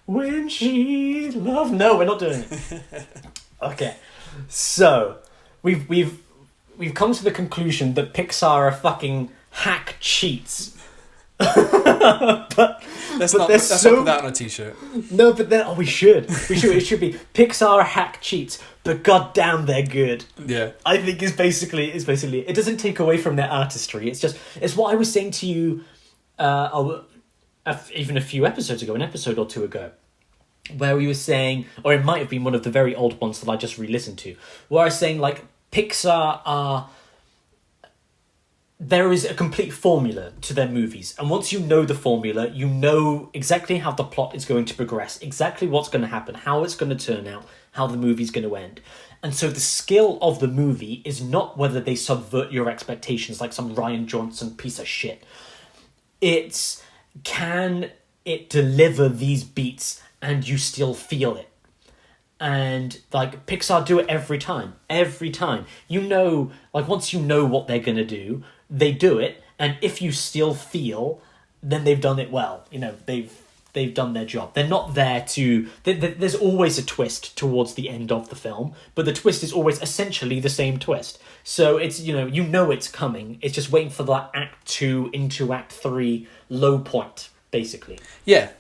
When she loved... No, we're not doing it. Okay. So, we've come to the conclusion that Pixar are fucking hack cheats. Let's not put that on a t-shirt. No, but then we should. It should be Pixar hack cheats, but goddamn they're good. Yeah, I think is basically it doesn't take away from their artistry. It's what I was saying to you, even a few episodes ago, an episode or two ago, where we were saying, or it might have been one of the very old ones that I just re-listened to, where I was saying like Pixar are. There is a complete formula to their movies. And once you know the formula, you know exactly how the plot is going to progress, exactly what's going to happen, how it's going to turn out, how the movie's going to end. And so the skill of the movie is not whether they subvert your expectations like some Rian Johnson piece of shit. It's, can it deliver these beats and you still feel it? And, like, Pixar do it every time. Every time. You know, like, once you know what they're going to do, they do it, and if you still feel, then they've done it well. You know, they've done their job. They're not there to... There's always a twist towards the end of the film, but the twist is always essentially the same twist. So it's, you know it's coming. It's just waiting for that Act 2 into Act 3 low point, basically. Yeah.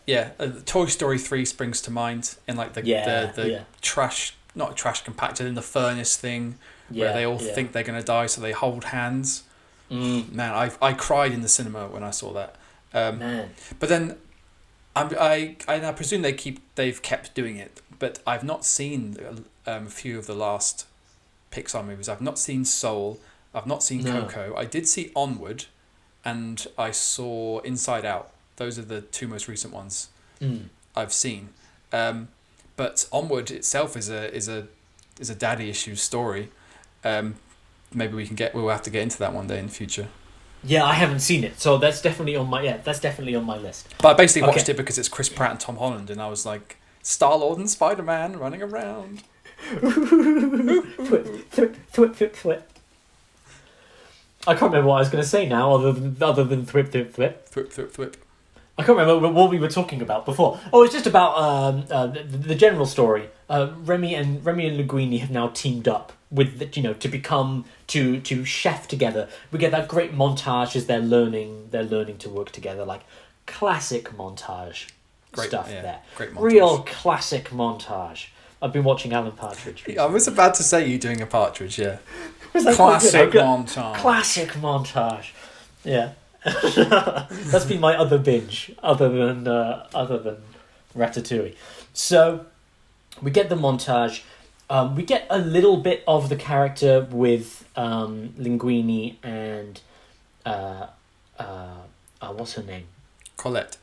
Toy Story 3 springs to mind, in like the trash, not trash compactor, in the furnace thing, where they all think they're going to die, so they hold hands. Man, I cried in the cinema when I saw that. Man. But then I presume they've kept doing it, but I've not seen a few of the last Pixar movies. I've not seen Soul. I've not seen Coco. I did see Onward, and I saw Inside Out. Those are the two most recent ones I've seen. But Onward itself is a daddy issues story. Maybe we'll have to get into that one day in the future. Yeah, I haven't seen it, so that's definitely on my list. But I basically watched it because it's Chris Pratt and Tom Holland, and I was like, Star-Lord and Spider-Man running around. Thwip. I can't remember what I was going to say now, other than thwip. Thwip. I can't remember what we were talking about before. Oh, it's just about the general story. Remy and Linguine have now teamed up with to become to chef together. We get that great montage as they're learning to work together, like classic montage stuff there. Great montage. Real classic montage. I've been watching Alan Partridge recently. I was about to say you doing a Partridge, yeah. Classic montage. Classic montage. Yeah. That's been my other binge, other than Ratatouille. So we get the montage. We get a little bit of the character with Linguine and what's her name? Colette.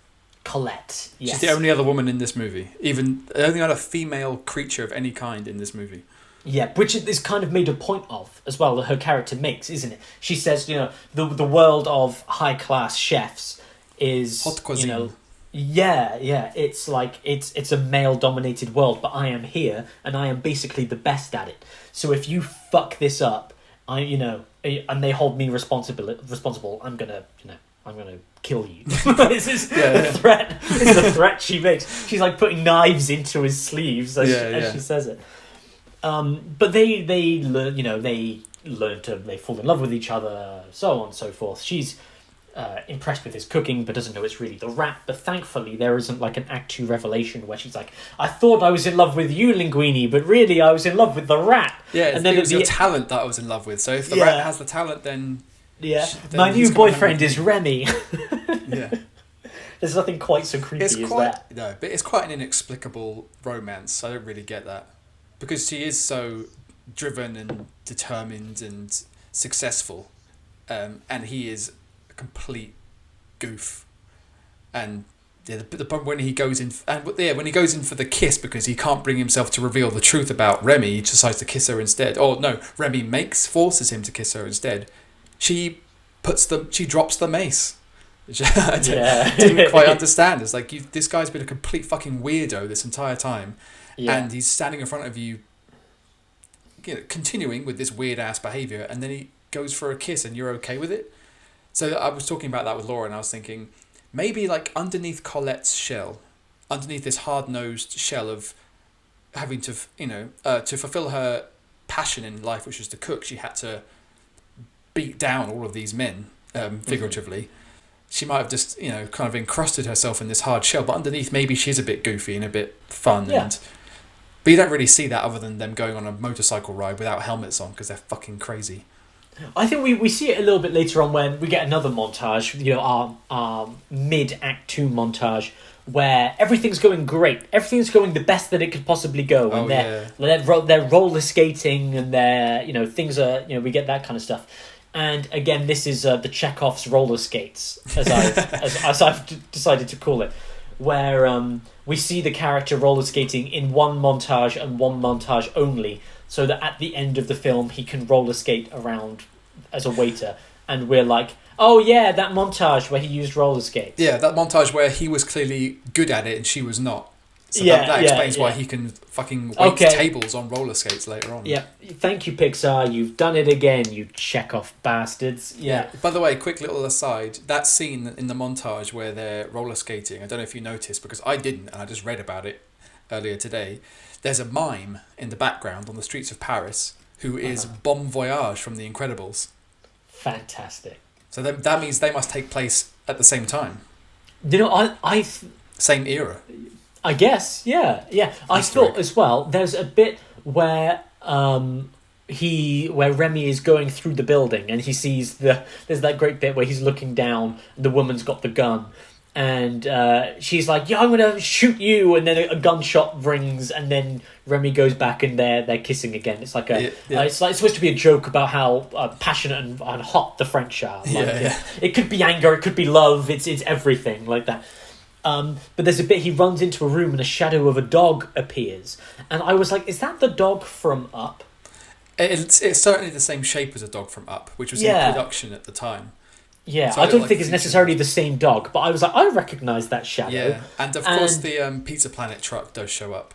Colette. Yes. She's the only other woman in this movie. Even the only other female creature of any kind in this movie. Yeah, which is kind of made a point of as well that her character makes, isn't it? She says, the world of high class chefs is haute cuisine. It's like it's a male dominated world, but I am here and I am basically the best at it. So if you fuck this up, and they hold me responsible, I'm gonna kill you. This is the threat. This is the threat she makes. She's like putting knives into his sleeves as she says it. But they learn, they fall in love with each other, so on and so forth. She's impressed with his cooking, but doesn't know it's really the rat. But thankfully, there isn't like an Act 2 revelation where she's like, I thought I was in love with you, Linguine, but really I was in love with the rat. Yeah, and then it was your talent that I was in love with. So if the rat has the talent, then... Yeah, my new boyfriend is Remy. Yeah. There's nothing quite so creepy as that. No, but it's quite an inexplicable romance. I don't really get that. Because she is so driven and determined and successful, and he is a complete goof. And the point when he goes in, when he goes in for the kiss because he can't bring himself to reveal the truth about Remy, he decides to kiss her instead. Or no, Remy forces him to kiss her instead. She drops the mace. I didn't quite understand. It's like this guy's been a complete fucking weirdo this entire time. Yeah. And he's standing in front of you, continuing with this weird ass behaviour, and then he goes for a kiss, and you're okay with it. So I was talking about that with Laura, and I was thinking maybe like underneath Colette's shell, underneath this hard nosed shell of having to to fulfil her passion in life, which was to cook, she had to beat down all of these men, figuratively. Mm-hmm. She might have just kind of encrusted herself in this hard shell, but underneath maybe she's a bit goofy and a bit fun. Yeah. But you don't really see that other than them going on a motorcycle ride without helmets on because they're fucking crazy. I think we see it a little bit later on when we get another montage, our mid-Act 2 montage, where everything's going great. Everything's going the best that it could possibly go. And they're roller skating and they're, things are, we get that kind of stuff. And again, this is the Chekhov's roller skates, as I've decided to call it, where we see the character roller skating in one montage and one montage only, so that at the end of the film he can roller skate around as a waiter, and we're like, oh yeah, that montage where he used roller skates. Yeah, that montage where he was clearly good at it and she was not. So that explains why he can fucking wait tables on roller skates later on. Yeah, thank you, Pixar. You've done it again, you Chekhov bastards. Yeah. By the way, quick little aside. That scene in the montage where they're roller skating, I don't know if you noticed, because I didn't, and I just read about it earlier today. There's a mime in the background on the streets of Paris who is Bon Voyage from The Incredibles. Fantastic. So that means they must take place at the same time. Same era. I guess, yeah. I thought as well, there's a bit where where Remy is going through the building and he sees there's that great bit where he's looking down and the woman's got the gun and she's like, yeah, I'm gonna shoot you, and then a gunshot rings and then Remy goes back and they're kissing again. It's like it's supposed to be a joke about how passionate and hot the French are. It could be anger, it could be love, it's everything like that. But there's a bit he runs into a room and a shadow of a dog appears, and I was like, is that the dog from Up? It's certainly the same shape as a dog from Up, which was in production at the time. Yeah, so I don't think it's necessarily the same dog, but I was like, I recognise that shadow. Yeah, and of course the Pizza Planet truck does show up.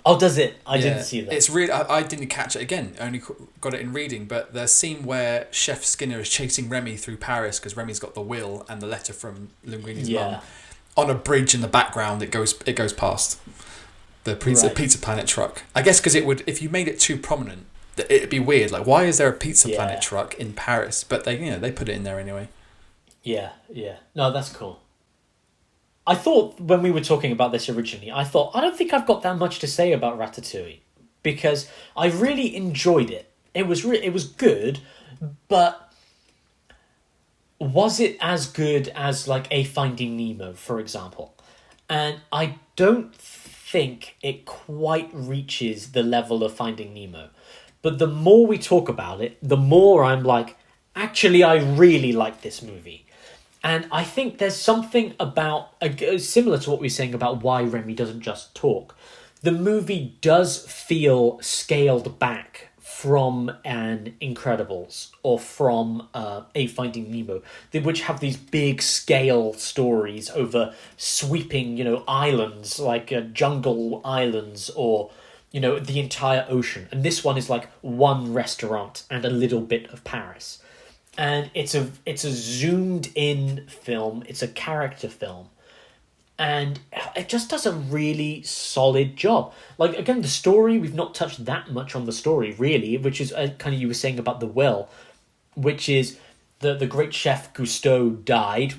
Oh, does it? I didn't see that. It's really, I didn't catch it again. I only got it in reading. But the scene where Chef Skinner is chasing Remy through Paris because Remy's got the will and the letter from Linguine's mum. on a bridge in the background. It goes past the Pizza Planet truck. I guess because it would, if you made it too prominent, it'd be weird. Like, why is there a Pizza Planet truck in Paris? But they put it in there anyway. Yeah. No, that's cool. I thought when we were talking about this originally, I don't think I've got that much to say about Ratatouille, because I really enjoyed it. It was good, but was it as good as like a Finding Nemo, for example? And I don't think it quite reaches the level of Finding Nemo. But the more we talk about it, the more I'm like, actually, I really like this movie. And I think there's something about, similar to what we were saying about why Remy doesn't just talk. The movie does feel scaled back from an Incredibles or from a Finding Nemo, which have these big scale stories over sweeping, islands, like jungle islands or, the entire ocean. And this one is like one restaurant and a little bit of Paris. And it's a zoomed in film. It's a character film, and it just does a really solid job. Like, again, the story, we've not touched that much on the story really, which is kind of, you were saying about the will, which is the great chef Cousteau died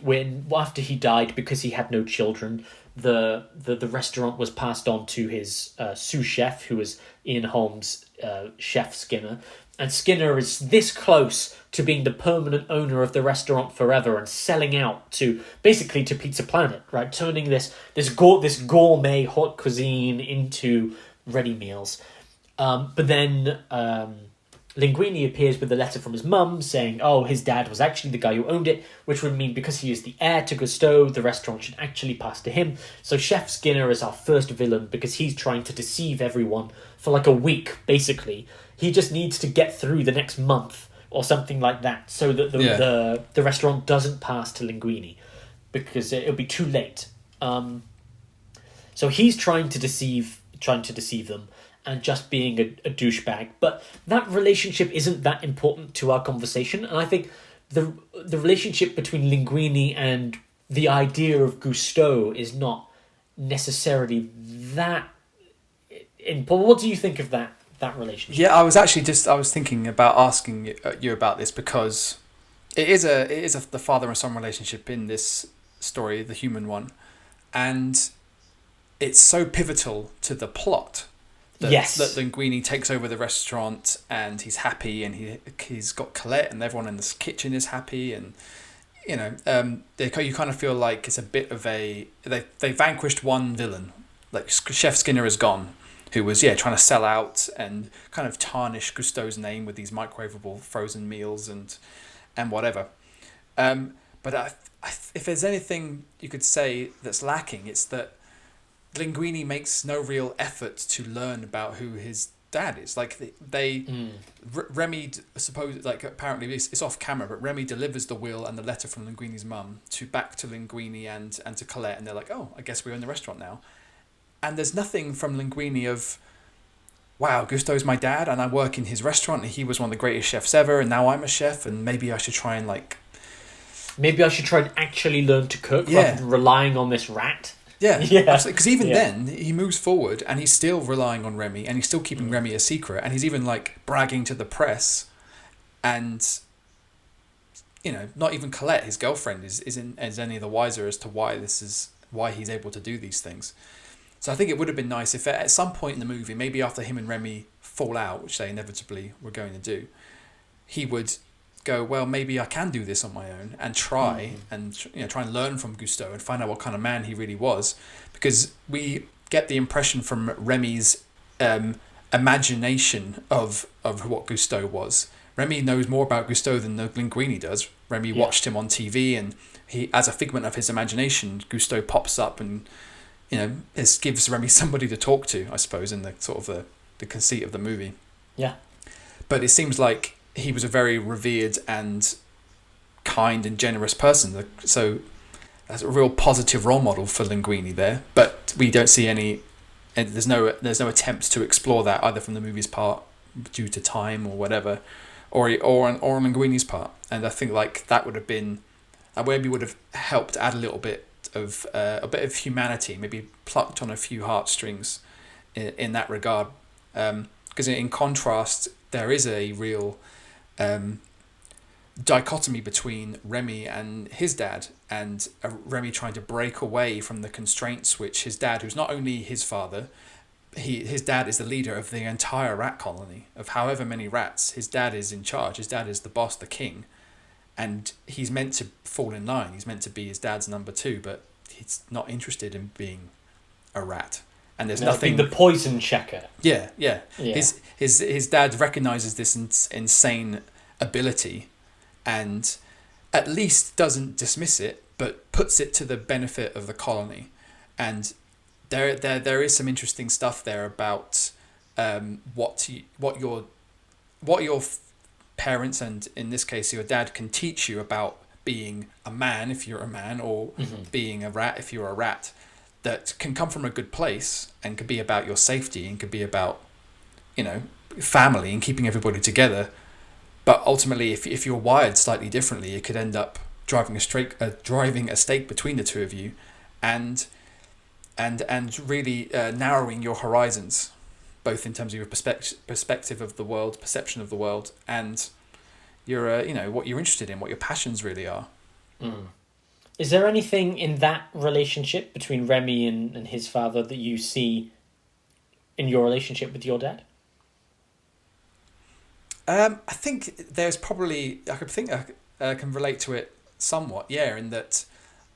after he died, because he had no children. The restaurant was passed on to his sous chef, who was Ian Holmes' chef Skinner. And Skinner is this close to being the permanent owner of the restaurant forever and selling out to Pizza Planet, right? Turning this gourmet haute cuisine into ready meals. But then Linguine appears with a letter from his mum saying, his dad was actually the guy who owned it, which would mean because he is the heir to Cousteau, the restaurant should actually pass to him. So Chef Skinner is our first villain because he's trying to deceive everyone for like a week, basically. He just needs to get through the next month or something like that, so that the restaurant doesn't pass to Linguine, because it'll be too late. So he's trying to deceive them and just being a douchebag. But that relationship isn't that important to our conversation, and I think the relationship between Linguine and the idea of Cousteau is not necessarily that important. What do you think of that relationship? Yeah, I was thinking about asking you about this, because it is the father and son relationship in this story, the human one, and it's so pivotal to the plot that Linguine takes over the restaurant and he's happy, and he's got Colette and everyone in the kitchen is happy, and you kind of feel like it's a bit of they vanquished one villain. Like, Chef Skinner is gone, who was trying to sell out and kind of tarnish Cousteau's name with these microwavable frozen meals and whatever. But if there's anything you could say that's lacking, it's that Linguine makes no real effort to learn about who his dad is. Like, Remy, apparently it's off camera, but Remy delivers the will and the letter from Linguine's mum back to Linguine and to Colette, and they're like, I guess we own the restaurant now. And there's nothing from Linguine of, wow, Cousteau's my dad and I work in his restaurant and he was one of the greatest chefs ever and now I'm a chef and maybe I should try and actually learn to cook rather than relying on this rat. Yeah, absolutely. Because even then, he moves forward and he's still relying on Remy and he's still keeping Remy a secret, and he's even bragging to the press, and not even Colette, his girlfriend, is any the wiser as to why he's able to do these things. So I think it would have been nice if at some point in the movie, maybe after him and Remy fall out, which they inevitably were going to do, he would go, well, maybe I can do this on my own and try and try and learn from Cousteau and find out what kind of man he really was, because we get the impression from Remy's imagination of what Cousteau was. Remy knows more about Cousteau than Linguine does. Remy watched him on TV, and he, as a figment of his imagination, Cousteau pops up and this gives Remy somebody to talk to, I suppose, in the sort of the conceit of the movie. Yeah. But it seems like he was a very revered and kind and generous person. So that's a real positive role model for Linguine there. But we don't see any, and there's no attempt to explore that either from the movie's part due to time or whatever, or on Linguine's part. And I think that would have been, that maybe would have helped add a little bit of humanity, maybe plucked on a few heartstrings in that regard. Because in contrast, there is a real dichotomy between Remy and his dad, and Remy trying to break away from the constraints which his dad, who's not only his father, his dad is the leader of the entire rat colony, of however many rats. His dad is in charge. His dad is the boss, the king, and he's meant to fall in line. He's meant to be his dad's number two, but he's not interested in being a rat. And there's nothing. Being the poison checker. Yeah. His dad recognizes this insane ability, and at least doesn't dismiss it, but puts it to the benefit of the colony. And there is some interesting stuff there about what your parents, and in this case your dad, can teach you about being a man if you're a man, or being a rat if you're a rat, that can come from a good place and could be about your safety and could be about, family and keeping everybody together. But ultimately, if you're wired slightly differently, it could end up driving a stake between the two of you, and really narrowing your horizons, both in terms of your perspective of the world, perception of the world, and your what you're interested in, what your passions really are. Is there anything in that relationship between Remy and his father that you see in your relationship with your dad? I think there's probably, I can relate to it somewhat, in that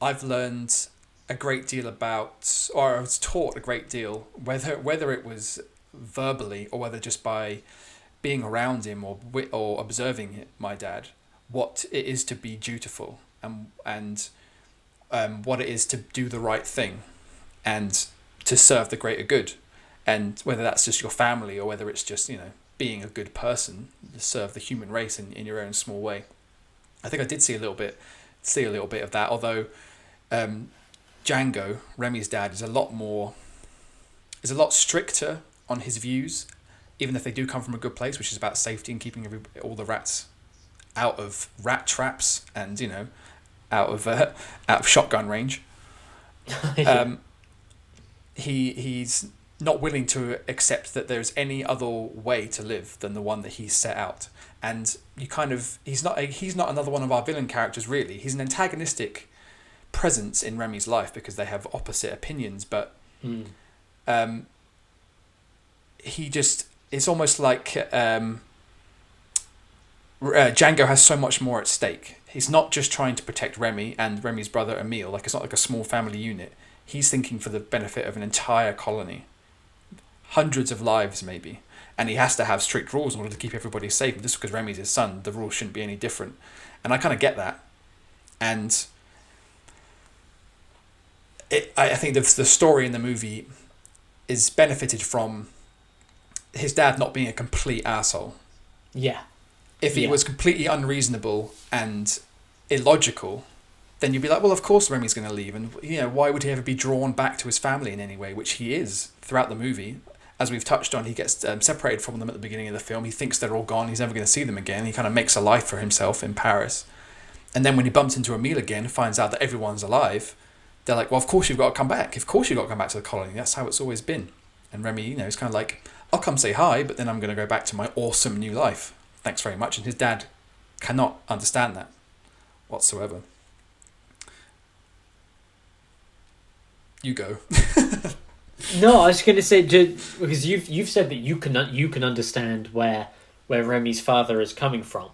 I've learned a great deal about, or I was taught a great deal, whether it was verbally or whether just by being around him or observing my dad, what it is to be dutiful, and what it is to do the right thing and to serve the greater good, and whether that's just your family or whether it's just being a good person to serve the human race in your own small way. I think I did see a little bit of that, although Django, Remy's dad, is a lot stricter on his views, even if they do come from a good place, which is about safety and keeping all the rats out of rat traps and out of shotgun range. He's not willing to accept that there's any other way to live than the one that he's set out. And he's not another one of our villain characters, really. He's an antagonistic presence in Remy's life because they have opposite opinions, but it's almost like Django has so much more at stake. He's not just trying to protect Remy and Remy's brother Emile, like it's not like a small family unit. He's thinking for the benefit of an entire colony. Hundreds of lives, maybe. And he has to have strict rules in order to keep everybody safe. Just because Remy's his son, the rules shouldn't be any different. And I kind of get that. And I think the story in the movie is benefited from his dad not being a complete asshole. Yeah. If he was completely unreasonable and illogical, then you'd be like, well, of course Remy's going to leave. And, why would he ever be drawn back to his family in any way, which he is throughout the movie. As we've touched on, he gets separated from them at the beginning of the film. He thinks they're all gone. He's never going to see them again. He kind of makes a life for himself in Paris. And then when he bumps into Emile again, finds out that everyone's alive, they're like, well, of course you've got to come back. Of course you've got to come back to the colony. That's how it's always been. And Remy, is kind of like, I'll come say hi, but then I'm going to go back to my awesome new life. Thanks very much. And his dad cannot understand that whatsoever. You go. No, I was going to say, because you've said that you can understand where Remy's father is coming from,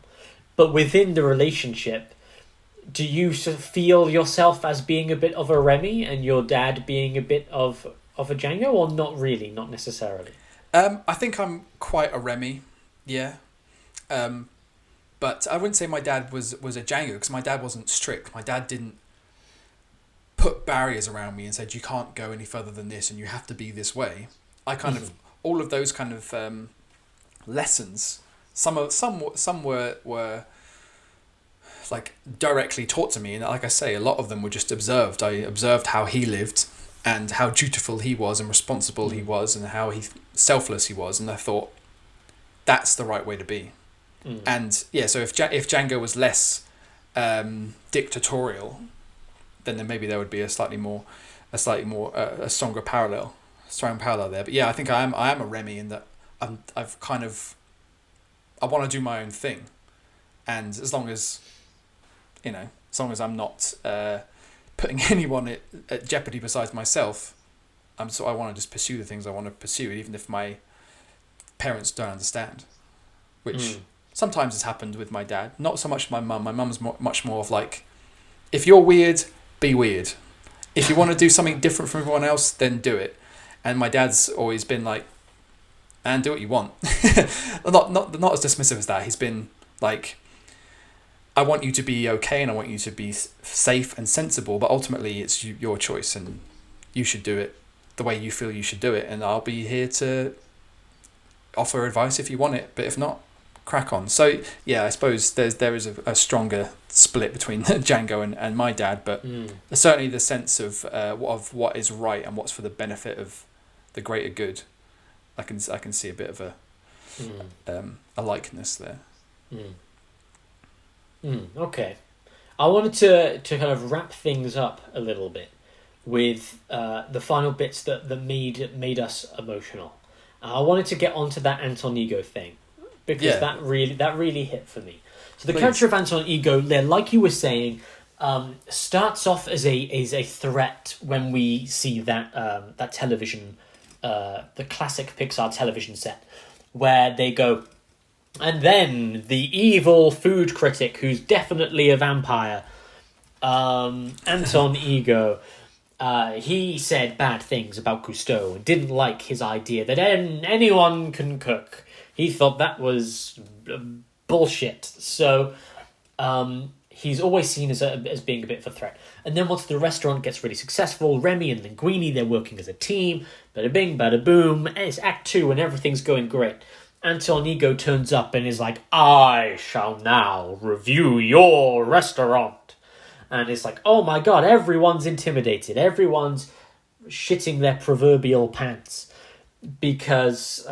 but within the relationship, do you sort of feel yourself as being a bit of a Remy and your dad being a bit of a Django, or not really, not necessarily? I think I'm quite a Remy, yeah. But I wouldn't say my dad was a Django, because my dad wasn't strict. My dad didn't put barriers around me and said, you can't go any further than this and you have to be this way. I kind of, all of those kind of lessons, some were like directly taught to me, and like I say, a lot of them were just observed. I observed how he lived and how dutiful he was and responsible he was and how selfless he was, and I thought, that's the right way to be. And yeah, so if Django was less dictatorial, then maybe there would be a stronger strong parallel there. But yeah, I think I am a Remy in that I want to do my own thing, and as long as I'm not putting anyone at jeopardy besides myself, I want to just pursue the things I want to pursue, even if my parents don't understand, which sometimes has happened with my dad. Not so much my mum. My mum's much more of like, if you're weird, be weird. If you want to do something different from everyone else, then do it. And my dad's always been like, and do what you want. not as dismissive as that. He's been like, I want you to be okay and I want you to be safe and sensible, but ultimately it's your choice and you should do it the way you feel you should do it, and I'll be here to offer advice if you want it, but if not, crack on. So yeah, I suppose there is a stronger split between Django and my dad, but certainly the sense of what is right and what's for the benefit of the greater good, I can see a bit of a likeness there. Okay, I wanted to kind of wrap things up a little bit with the final bits that made us emotional. I wanted to get onto that Anton Ego thing because that really hit for me. So the character of Anton Ego, like you were saying, starts off as a threat when we see that television, the classic Pixar television set, where they go, and then the evil food critic who's definitely a vampire, Anton Ego. He said bad things about Cousteau and didn't like his idea that anyone can cook. He thought that was bullshit. So he's always seen as being a bit of a threat. And then once the restaurant gets really successful, Remy and Linguine, they're working as a team. Bada bing, bada boom. It's Act 2 and everything's going great. Anton Ego turns up and is like, I shall now review your restaurant. And it's like, oh my god, everyone's intimidated. Everyone's shitting their proverbial pants. Because,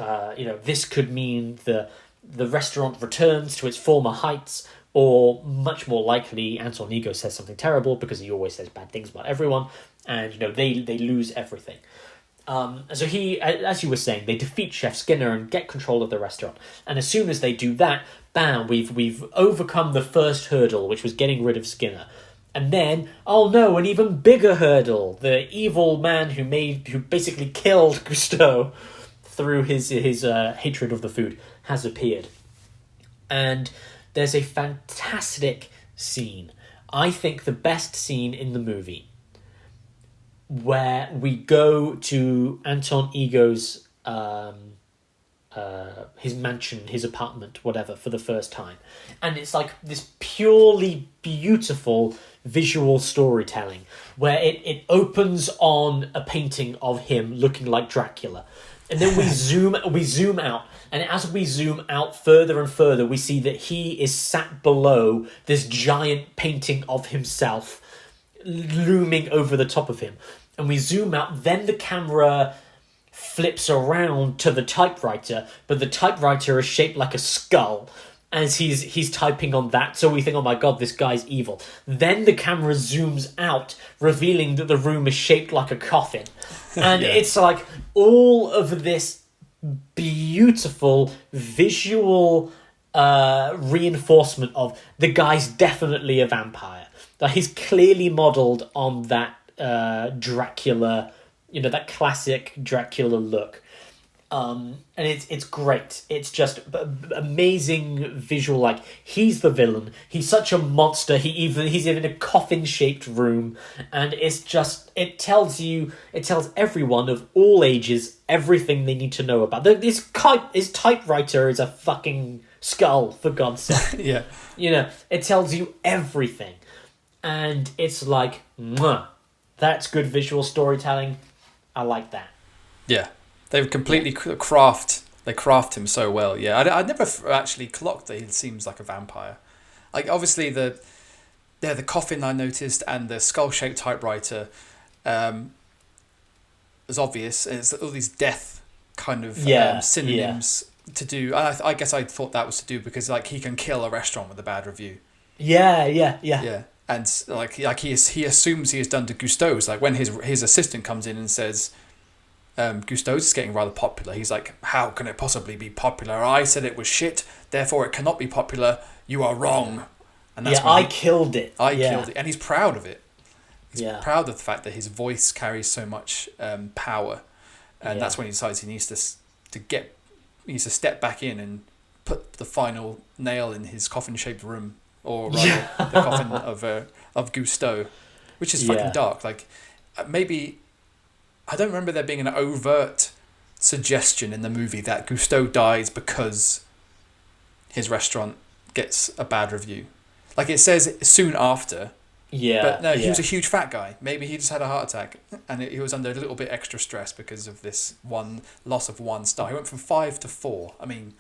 this could mean the restaurant returns to its former heights. Or, much more likely, Anton Ego says something terrible because he always says bad things about everyone. And, they lose everything. So he, as you were saying, they defeat Chef Skinner and get control of the restaurant. And as soon as they do that, bam, we've overcome the first hurdle, which was getting rid of Skinner. And then, oh no, an even bigger hurdle. The evil man who basically killed Cousteau through his hatred of the food has appeared. And there's a fantastic scene. I think the best scene in the movie, where we go to Anton Ego's his mansion, his apartment, whatever, for the first time. And it's like this purely beautiful visual storytelling where it opens on a painting of him looking like Dracula. And then we zoom out, and as we zoom out further and further, we see that he is sat below this giant painting of himself looming over the top of him. And we zoom out, then the camera flips around to the typewriter, but the typewriter is shaped like a skull as he's typing on that, so we think, oh my god, this guy's evil. Then the camera zooms out, revealing that the room is shaped like a coffin. And it's like all of this beautiful visual reinforcement of the guy's definitely a vampire. That he's clearly modelled on that Dracula, that classic Dracula look. And it's great. It's just amazing visual. Like, he's the villain. He's such a monster. He's in a coffin-shaped room, and it tells everyone of all ages everything they need to know about. His typewriter is a fucking skull, for God's sake. Yeah. It tells you everything, and it's like, mwah, that's good visual storytelling. I like that. Yeah. They've completely craft him so well. Yeah, I never actually clocked that he seems like a vampire. Like, obviously the coffin I noticed and the skull-shaped typewriter is obvious. And it's all these death kind of synonyms to do. I guess I thought that was to do because, like, he can kill a restaurant with a bad review. Yeah. Yeah. And he assumes he has done to Gusteau's. Like when his assistant comes in and says, Gusteau's is getting rather popular. He's like, how can it possibly be popular? I said it was shit, therefore it cannot be popular. You are wrong. And that's I killed it. I killed it. And he's proud of it. He's proud of the fact that his voice carries so much power. And that's when he decides he needs to step back in and put the final nail in his coffin-shaped room, or rather the coffin of Gusteau, which is fucking dark. Like, maybe I don't remember there being an overt suggestion in the movie that Gusteau dies because his restaurant gets a bad review. Like, it says soon after. Yeah. But no, he was a huge fat guy. Maybe he just had a heart attack, and he was under a little bit extra stress because of this one loss of 1 star. He went from 5 to 4. I mean,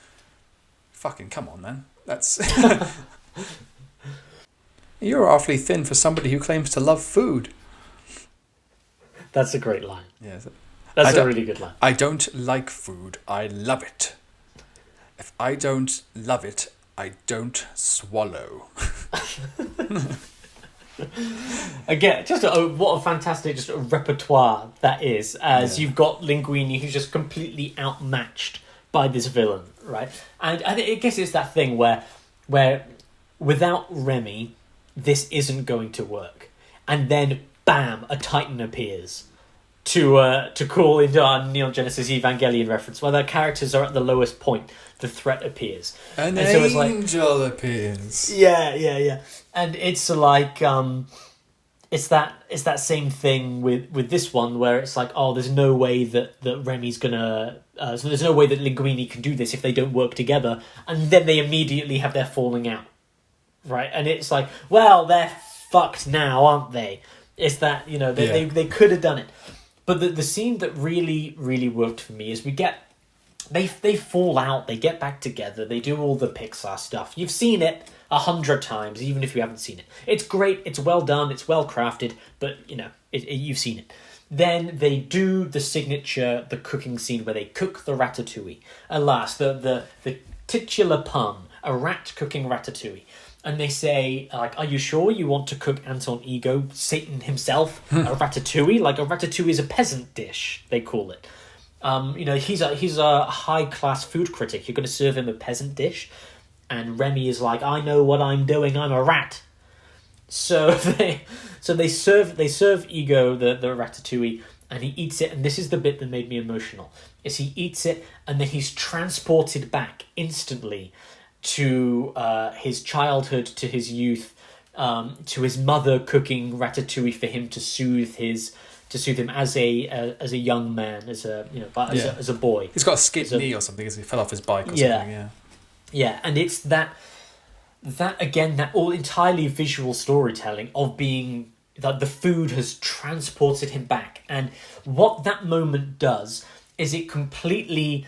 fucking come on, man. That's You're awfully thin for somebody who claims to love food. That's a great line. Yeah, that's a really good line. I don't like food. I love it. If I don't love it, I don't swallow. Again, what a fantastic repertoire that is, as you've got Linguine, who's just completely outmatched by this villain, right? And I guess it's that thing where without Remy, this isn't going to work. And then, bam, a Titan appears to call into our Neon Genesis Evangelion reference, where the characters are at the lowest point. The threat appears. An angel appears. Yeah. And it's like it's that same thing with this one, where it's like, oh, there's no way that Remy's gonna so there's no way that Linguine can do this if they don't work together, and then they immediately have their falling out, right? And it's like, well, they're fucked now, aren't they? It's that, they could have done it, but the scene that really worked for me is they fall out, they get back together, they do all the Pixar stuff. You've seen it 100 times, even if you haven't seen it. It's great, it's well done, it's well crafted, but, you've seen it. Then they do the cooking scene where they cook the ratatouille. Alas, the titular pun, a rat cooking ratatouille. And they say, like, are you sure you want to cook Anton Ego, Satan himself, a ratatouille? Like, a ratatouille is a peasant dish, they call it. He's a high-class food critic. You're going to serve him a peasant dish? And Remy is like, I know what I'm doing, I'm a rat. So they serve Ego the ratatouille, and he eats it, and this is the bit that made me emotional, is he eats it, and then he's transported back instantly to his childhood, to his youth, to his mother cooking ratatouille for him to soothe him as a young man, as a boy. He's got a skipped knee or something, as he fell off his bike or something. Yeah, and it's that again, that all entirely visual storytelling of being that the food has transported him back, and what that moment does is it completely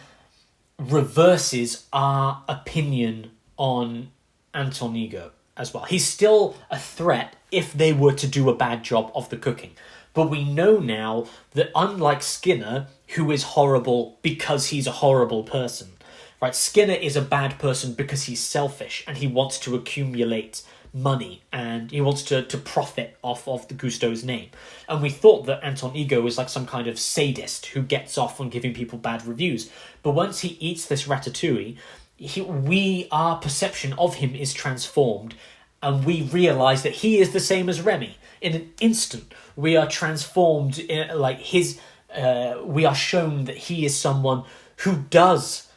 reverses our opinion on Anton Ego as well. He's still a threat if they were to do a bad job of the cooking. But we know now that unlike Skinner, who is horrible because he's a horrible person, right? Skinner is a bad person because he's selfish and he wants to accumulate money and he wants to profit off of the Gusteau's name. And we thought that Anton Ego was like some kind of sadist who gets off on giving people bad reviews. But once he eats this ratatouille, our perception of him is transformed, and we realise that he is the same as Remy. In an instant, we are transformed. We are shown that he is someone who does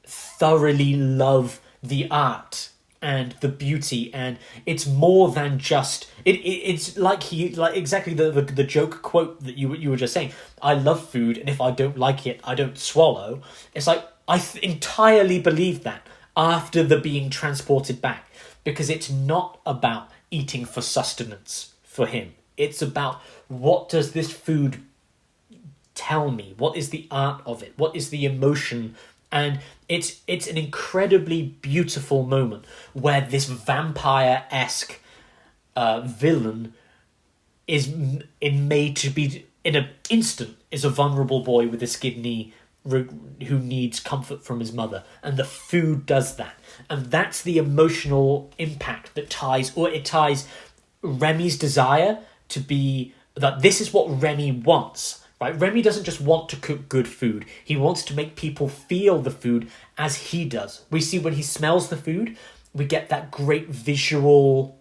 thoroughly love the art and the beauty, and it's more than just it's like exactly the joke quote that you were just saying. I love food, and if I don't like it, I don't swallow. It's like I entirely believe that after the being transported back, because it's not about eating for sustenance for him. It's about, what does this food tell me? What is the art of it? What is the emotion? And it's an incredibly beautiful moment where this vampire-esque villain is made to be, in an instant, is a vulnerable boy with a skid knee who needs comfort from his mother, and the food does that. And that's the emotional impact that ties Remy's desire to be that this is what Remy wants. Right? Remy doesn't just want to cook good food. He wants to make people feel the food as he does. We see when he smells the food, we get that great visual.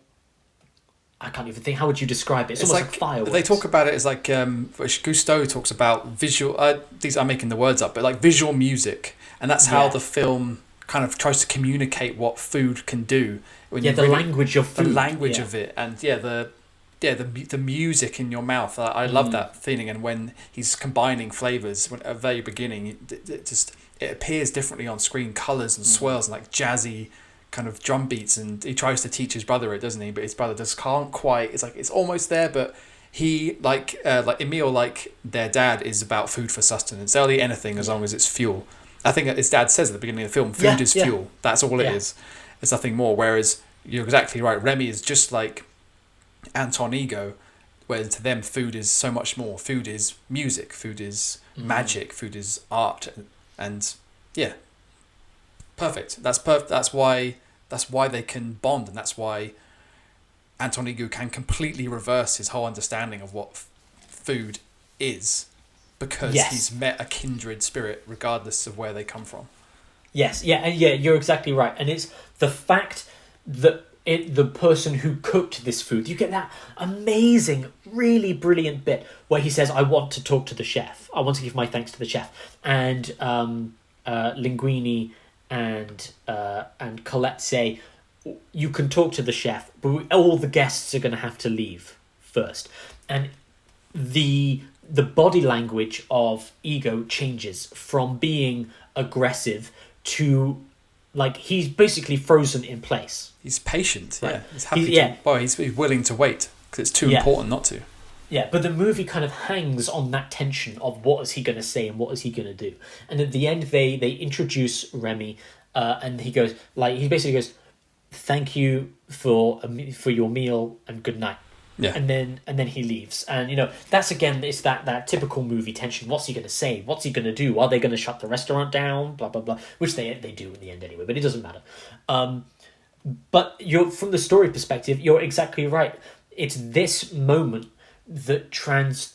I can't even think. How would you describe it? It's almost like fireworks. They talk about it as like Gusteau talks about visual. These I'm making the words up, but like visual music, and that's how the film kind of tries to communicate what food can do. When the language of food. The language of it, and the music in your mouth. I love that feeling. And when he's combining flavors, at the very beginning, it appears differently on screen, colors and swirls and like jazzy kind of drum beats. And he tries to teach his brother it, doesn't he? But his brother just can't quite. It's like it's almost there, but he like Emile, like their dad, is about food for sustenance. They'll eat anything as long as it's fuel. I think his dad says at the beginning of the film, food is fuel. That's all it is. It's nothing more. Whereas you're exactly right. Remy is just like Anton Ego, where to them food is so much more. Food is music. Food is magic. Food is art. And perfect. That's why they can bond, and that's why Anton Ego can completely reverse his whole understanding of what food is. Because he's met a kindred spirit, regardless of where they come from. Yes, you're exactly right. And it's the fact that the person who cooked this food, you get that amazing, really brilliant bit where he says, I want to talk to the chef. I want to give my thanks to the chef. And Linguine and Colette say, you can talk to the chef, but all the guests are going to have to leave first. And the body language of Ego changes from being aggressive to like he's basically frozen in place. He's patient, right? He's happy he's willing to wait because it's too important not to. Yeah, but the movie kind of hangs on that tension of what is he going to say and what is he going to do. And at the end, they introduce Remy, and he basically goes, "Thank you for your meal and good night." Yeah. And then he leaves. And, that's, again, it's that typical movie tension. What's he going to say? What's he going to do? Are they going to shut the restaurant down? Blah, blah, blah. Which they do in the end anyway, but it doesn't matter. But from the story perspective, you're exactly right. It's this moment that transforms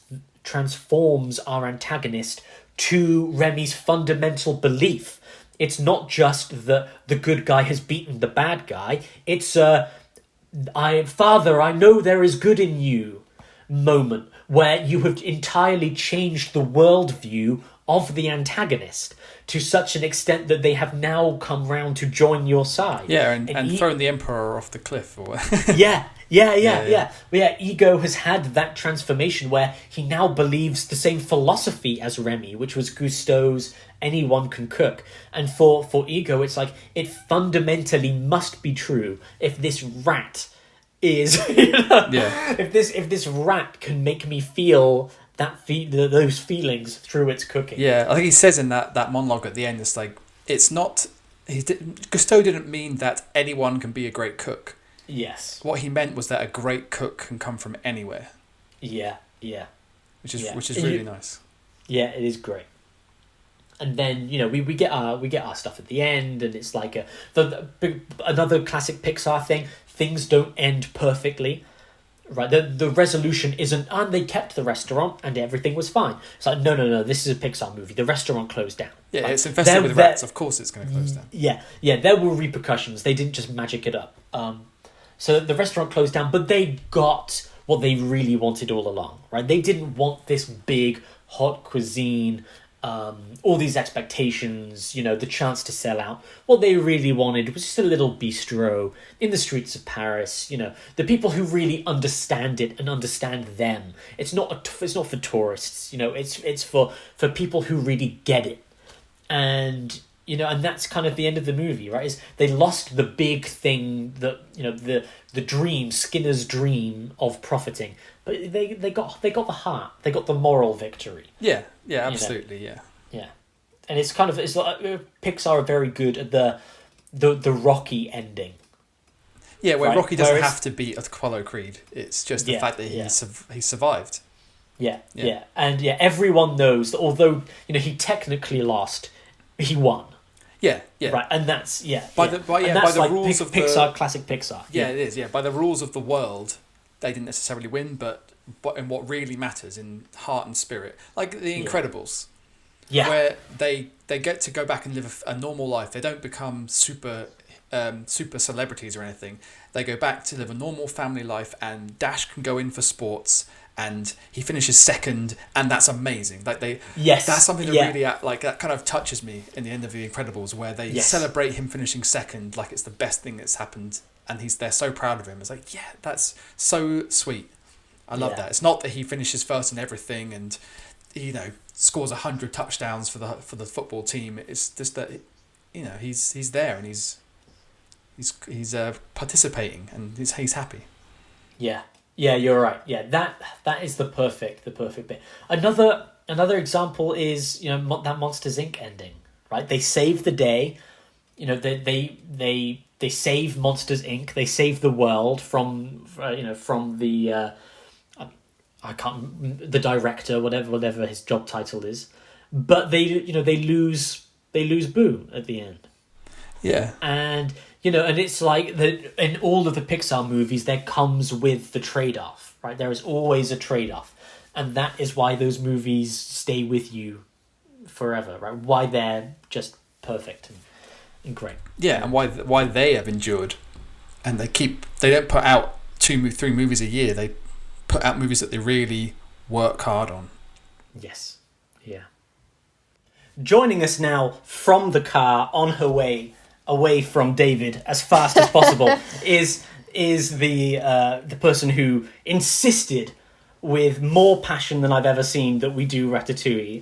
our antagonist to Remy's fundamental belief. It's not just that the good guy has beaten the bad guy. It's Father, I know there is good in you moment where you have entirely changed the worldview of the antagonist to such an extent that they have now come round to join your side. Yeah, and thrown the Emperor off the cliff. Or Yeah. Ego has had that transformation where he now believes the same philosophy as Remy, which was Gusteau's anyone can cook. And for Ego, it's like it fundamentally must be true if this rat is if this rat can make me feel those feelings through its cooking. Yeah, I think he says in that monologue at the end, it's like it's not. Gusteau didn't mean that anyone can be a great cook. Yes. What he meant was that a great cook can come from anywhere. Yeah. Which is really nice. Yeah, it is great. And then we get our stuff at the end, and it's like another classic Pixar thing. Things don't end perfectly, right? The resolution isn't, and they kept the restaurant and everything was fine. It's like no. This is a Pixar movie. The restaurant closed down. Yeah, right? It's infested with rats. Of course, it's going to close down. Yeah. There were repercussions. They didn't just magic it up. So the restaurant closed down, but they got what they really wanted all along, right? They didn't want this big hot cuisine, all these expectations, the chance to sell out. What they really wanted was just a little bistro in the streets of Paris. The people who really understand it and understand them. It's not for tourists. It's for people who really get it, and that's kind of the end of the movie, right? Is they lost the big thing that the dream, Skinner's dream of profiting, but they got the heart, they got the moral victory. Yeah, absolutely, yeah. And it's kind of like Pixar are very good at the Rocky ending. Yeah, where Rocky doesn't have to beat Apollo Creed. It's just the fact that he survived. Yeah, and everyone knows that although he technically lost, he won. Yeah. Right, and that's by the rules of Pixar, classic Pixar. Yeah, it is. Yeah, by the rules of the world, they didn't necessarily win, but in what really matters, in heart and spirit, like The Incredibles, where they get to go back and live a normal life. They don't become super celebrities or anything. They go back to live a normal family life, and Dash can go in for sports, and he finishes second, and that's amazing. Like that's something that really that kind of touches me in the end of The Incredibles, where they celebrate him finishing second like it's the best thing that's happened, and they're so proud of him. It's like, that's so sweet. I love that. It's not that he finishes first in everything and scores 100 touchdowns for the football team. It's just that he's there and he's participating and he's happy. Yeah, you're right. Yeah, that is the perfect bit. Another example is that Monsters Inc. ending. Right, they save the day. They save Monsters Inc. They save the world from the the director, whatever his job title is, but they lose Boo at the end. Yeah, and it's like in all of the Pixar movies, there comes with the trade-off, right? There is always a trade-off, and that is why those movies stay with you forever, right? Why they're just perfect and great. Yeah, and why they have endured, and they don't put out 2-3 movies a year. They put out movies that they really work hard on. Yes, yeah. Joining us now from the car on her way away from David as fast as possible is the person who insisted with more passion than I've ever seen that we do Ratatouille.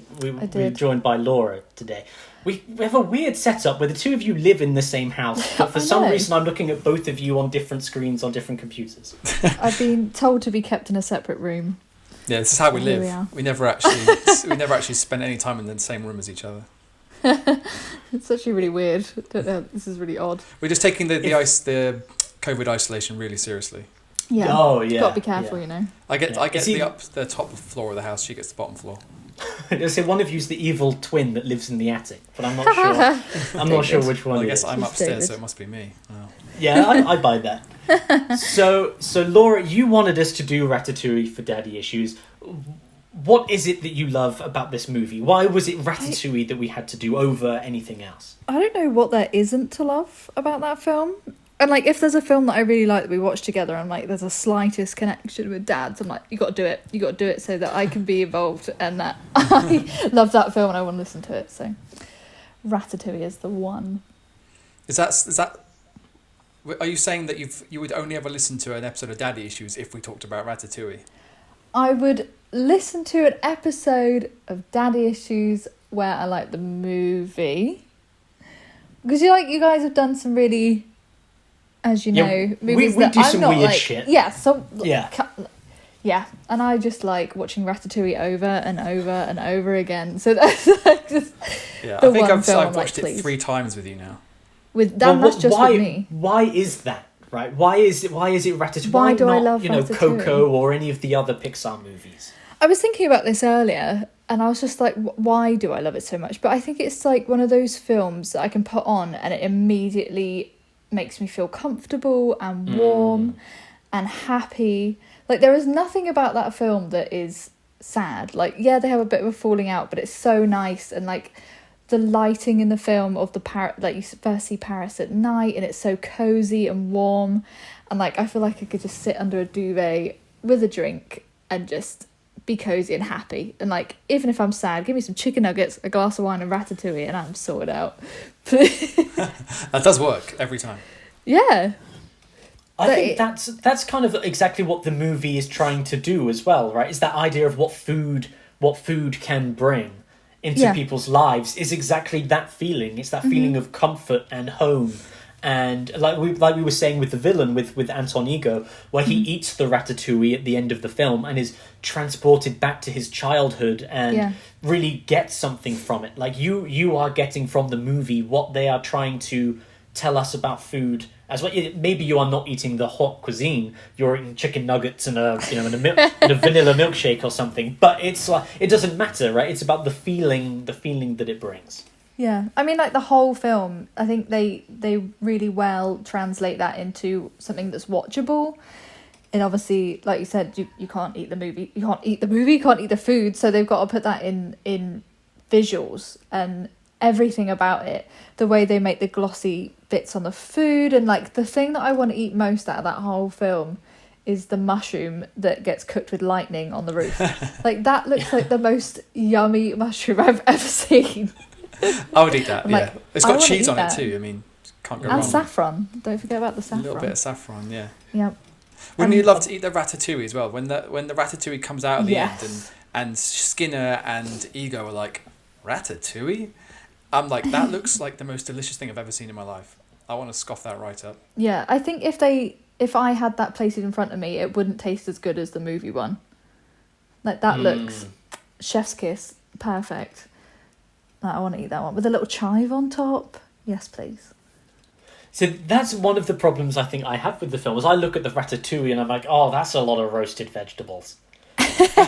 We're joined by Laura today. We have a weird setup where the two of you live in the same house, but for some reason I'm looking at both of you on different screens on different computers. I've been told to be kept in a separate room. Yeah, this is how we live. We never actually spend any time in the same room as each other. It's actually really weird. This is really odd. We're just taking the COVID isolation really seriously. Yeah. Oh yeah. Got to be careful, I get the top floor of the house. She gets the bottom floor. I say one of you's the evil twin that lives in the attic, but I'm not sure. I'm not sure which one. Well, I guess I'm upstairs, so it must be me. Oh. Yeah, I buy that. So Laura, you wanted us to do Ratatouille for Daddy Issues. What is it that you love about this movie? Why was it Ratatouille that we had to do over anything else? I don't know what there isn't to love about that film. And if there's a film that I really like that we watch together and there's a slightest connection with Dad's, I'm like, you got to do it so that I can be involved and that I love that film and I want to listen to it. So Ratatouille is the one. Is that are you saying that you would only ever listen to an episode of Daddy Issues if we talked about Ratatouille? I would listen to an episode of Daddy Issues where I like the movie. Because you guys have done some really, as you know, movies we that do I'm some not weird shit. Yeah, so yeah, and I just like watching Ratatouille over and over and over again. So that's just I think I've watched it 3 times with you now. With Dan, that's just with me. Why is that? Right? Why is it Ratatouille? Why do I love Ratatouille? Coco or any of the other Pixar movies? I was thinking about this earlier, and I was just like, why do I love it so much? But I think it's like one of those films that I can put on and it immediately makes me feel comfortable and warm and happy. There is nothing about that film that is sad. They have a bit of a falling out, but it's so nice. And the lighting in the film of you first see Paris at night and it's so cozy and warm. And I feel like I could just sit under a duvet with a drink and just be cozy and happy. And even if I'm sad, give me some chicken nuggets, a glass of wine and Ratatouille and I'm sorted out. That does work every time. Yeah. I think that's kind of exactly what the movie is trying to do as well, right? Is that idea of what food can bring into people's lives is exactly that feeling. It's that feeling of comfort and home. And like we were saying with the villain, with Anton Ego, where he eats the ratatouille at the end of the film and is transported back to his childhood and really gets something from it. You are getting from the movie what they are trying to tell us about food as well. Maybe you are not eating the hot cuisine, you're eating chicken nuggets and a vanilla milkshake or something, but it's it doesn't matter, right? It's about the feeling that it brings. Yeah, I mean, the whole film, I think they really well translate that into something that's watchable. and obviously, like you said, you can't eat the movie, you can't eat the food, so they've got to put that in visuals and everything about it, the way they make the glossy bits on the food. And like the thing that I want to eat most out of that whole film is the mushroom that gets cooked with lightning on the roof. Like that looks like the most yummy mushroom I've ever seen. I would eat that. Like, it's got cheese on it too. I mean, can't go wrong. And saffron. Don't forget about the saffron. A little bit of saffron, yeah. Yep. Wouldn't you love to eat the ratatouille as well? When the ratatouille comes out at the end, and Skinner and Ego are like, ratatouille? I'm like, that looks like the most delicious thing I've ever seen in my life. I want to scoff that right up. Yeah, I think if I had that plated in front of me, it wouldn't taste as good as the movie one. Like that looks chef's kiss, perfect. Like, I want to eat that one with a little chive on top. Yes, please. So that's one of the problems I think I have with the film, is I look at the ratatouille and I'm like, oh, that's a lot of roasted vegetables.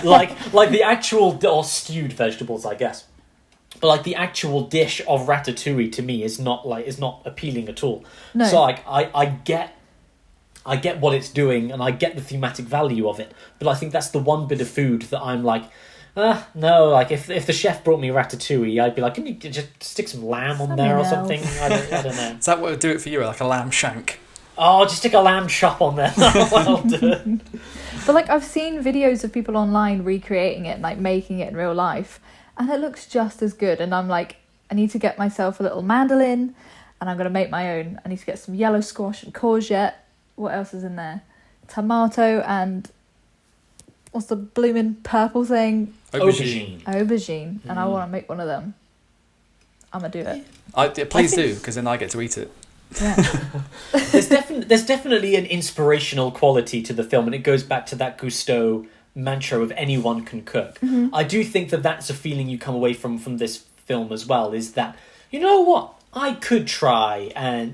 like the actual, or stewed vegetables, I guess. But like the actual dish of ratatouille to me is not appealing at all. No. So like I get what it's doing and I get the thematic value of it, but I think that's the one bit of food that I'm like, no. Like if the chef brought me ratatouille, I'd be like, can you just stick some lamb on there or something? I don't know. Is that what would do it for you, like a lamb shank? Oh, just stick a lamb chop on there. Well done. But like I've seen videos of people online recreating it and like making it in real life, and it looks just as good. And I'm like, I need to get myself a little mandolin, and I'm gonna make my own. I need to get some yellow squash and courgette. What else is in there? Tomato and what's the blooming purple thing? Aubergine. And I want to make one of them. I'm gonna do it. Please do, because then I get to eat it. Yeah. There's definitely an inspirational quality to the film, and it goes back to that Gusteau mantra of anyone can cook. Mm-hmm. I do think that that's a feeling you come away from this film as well, is that, you know what, I could try and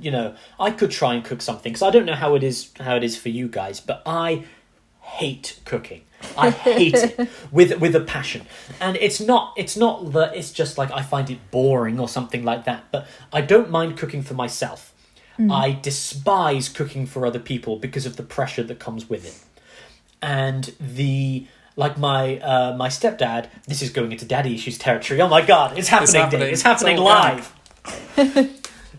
cook something, because I don't know how it is for you guys, but I hate cooking. I hate it with a passion. And it's not that it's just like I find it boring or something like that, but I don't mind cooking for myself. I despise cooking for other people because of the pressure that comes with it. And my stepdad, this is going into daddy issues territory. Oh my god, it's happening, Dave. It's happening live.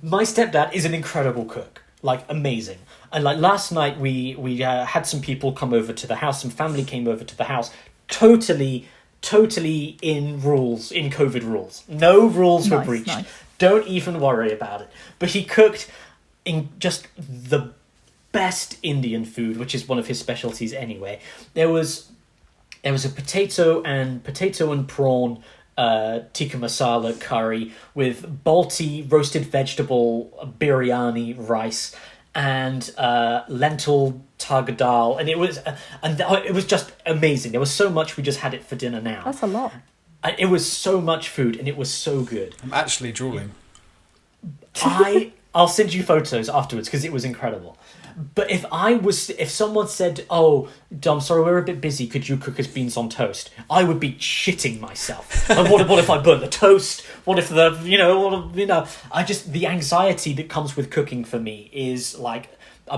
My stepdad is an incredible cook, like amazing. And like last night we had some people come over to the house, some family came over to the house, totally in COVID rules. No rules were breached. Nice. Don't even worry about it. But he cooked in just the best Indian food, which is one of his specialties anyway. There was a potato and prawn tikka masala curry with balti roasted vegetable biryani rice and lentil tug dal, and it was just amazing. There was so much, we just had it for dinner now. That's a lot. It was so much food, and it was so good. I'm actually drooling. I'll send you photos afterwards because it was incredible. But if someone said, "Oh, I'm sorry, we're a bit busy. Could you cook us beans on toast?" I would be shitting myself. Like, what if I burn the toast? What if the the anxiety that comes with cooking for me is like,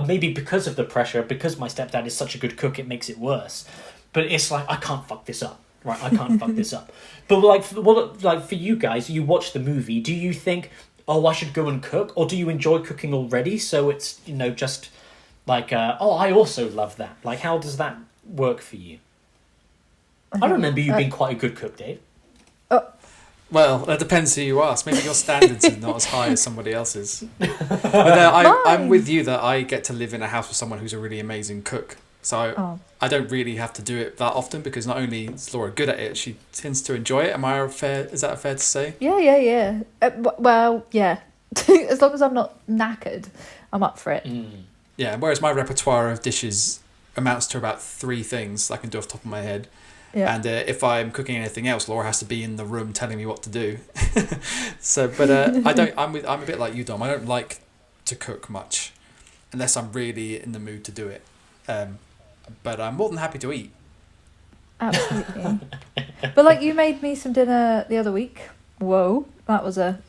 maybe because of the pressure, because my stepdad is such a good cook, it makes it worse. But it's like, I can't fuck this up, right? I can't fuck this up. But for you guys, you watch the movie. Do you think, oh, I should go and cook, or do you enjoy cooking already? So it's just. Like, I also love that. Like, how does that work for you? I remember you being quite a good cook, Dave. Well, that depends who you ask. Maybe your standards are not as high as somebody else's. But I'm with you that I get to live in a house with someone who's a really amazing cook. So I don't really have to do it that often, because not only is Laura good at it, she tends to enjoy it. Is that fair to say? Yeah. Well, yeah. As long as I'm not knackered, I'm up for it. Yeah, whereas my repertoire of dishes amounts to about 3 things I can do off the top of my head. Yeah. And if I'm cooking anything else, Laura has to be in the room telling me what to do. I'm a bit like you, Dom. I don't like to cook much unless I'm really in the mood to do it. But I'm more than happy to eat. Absolutely. But like, you made me some dinner the other week. Whoa. That was a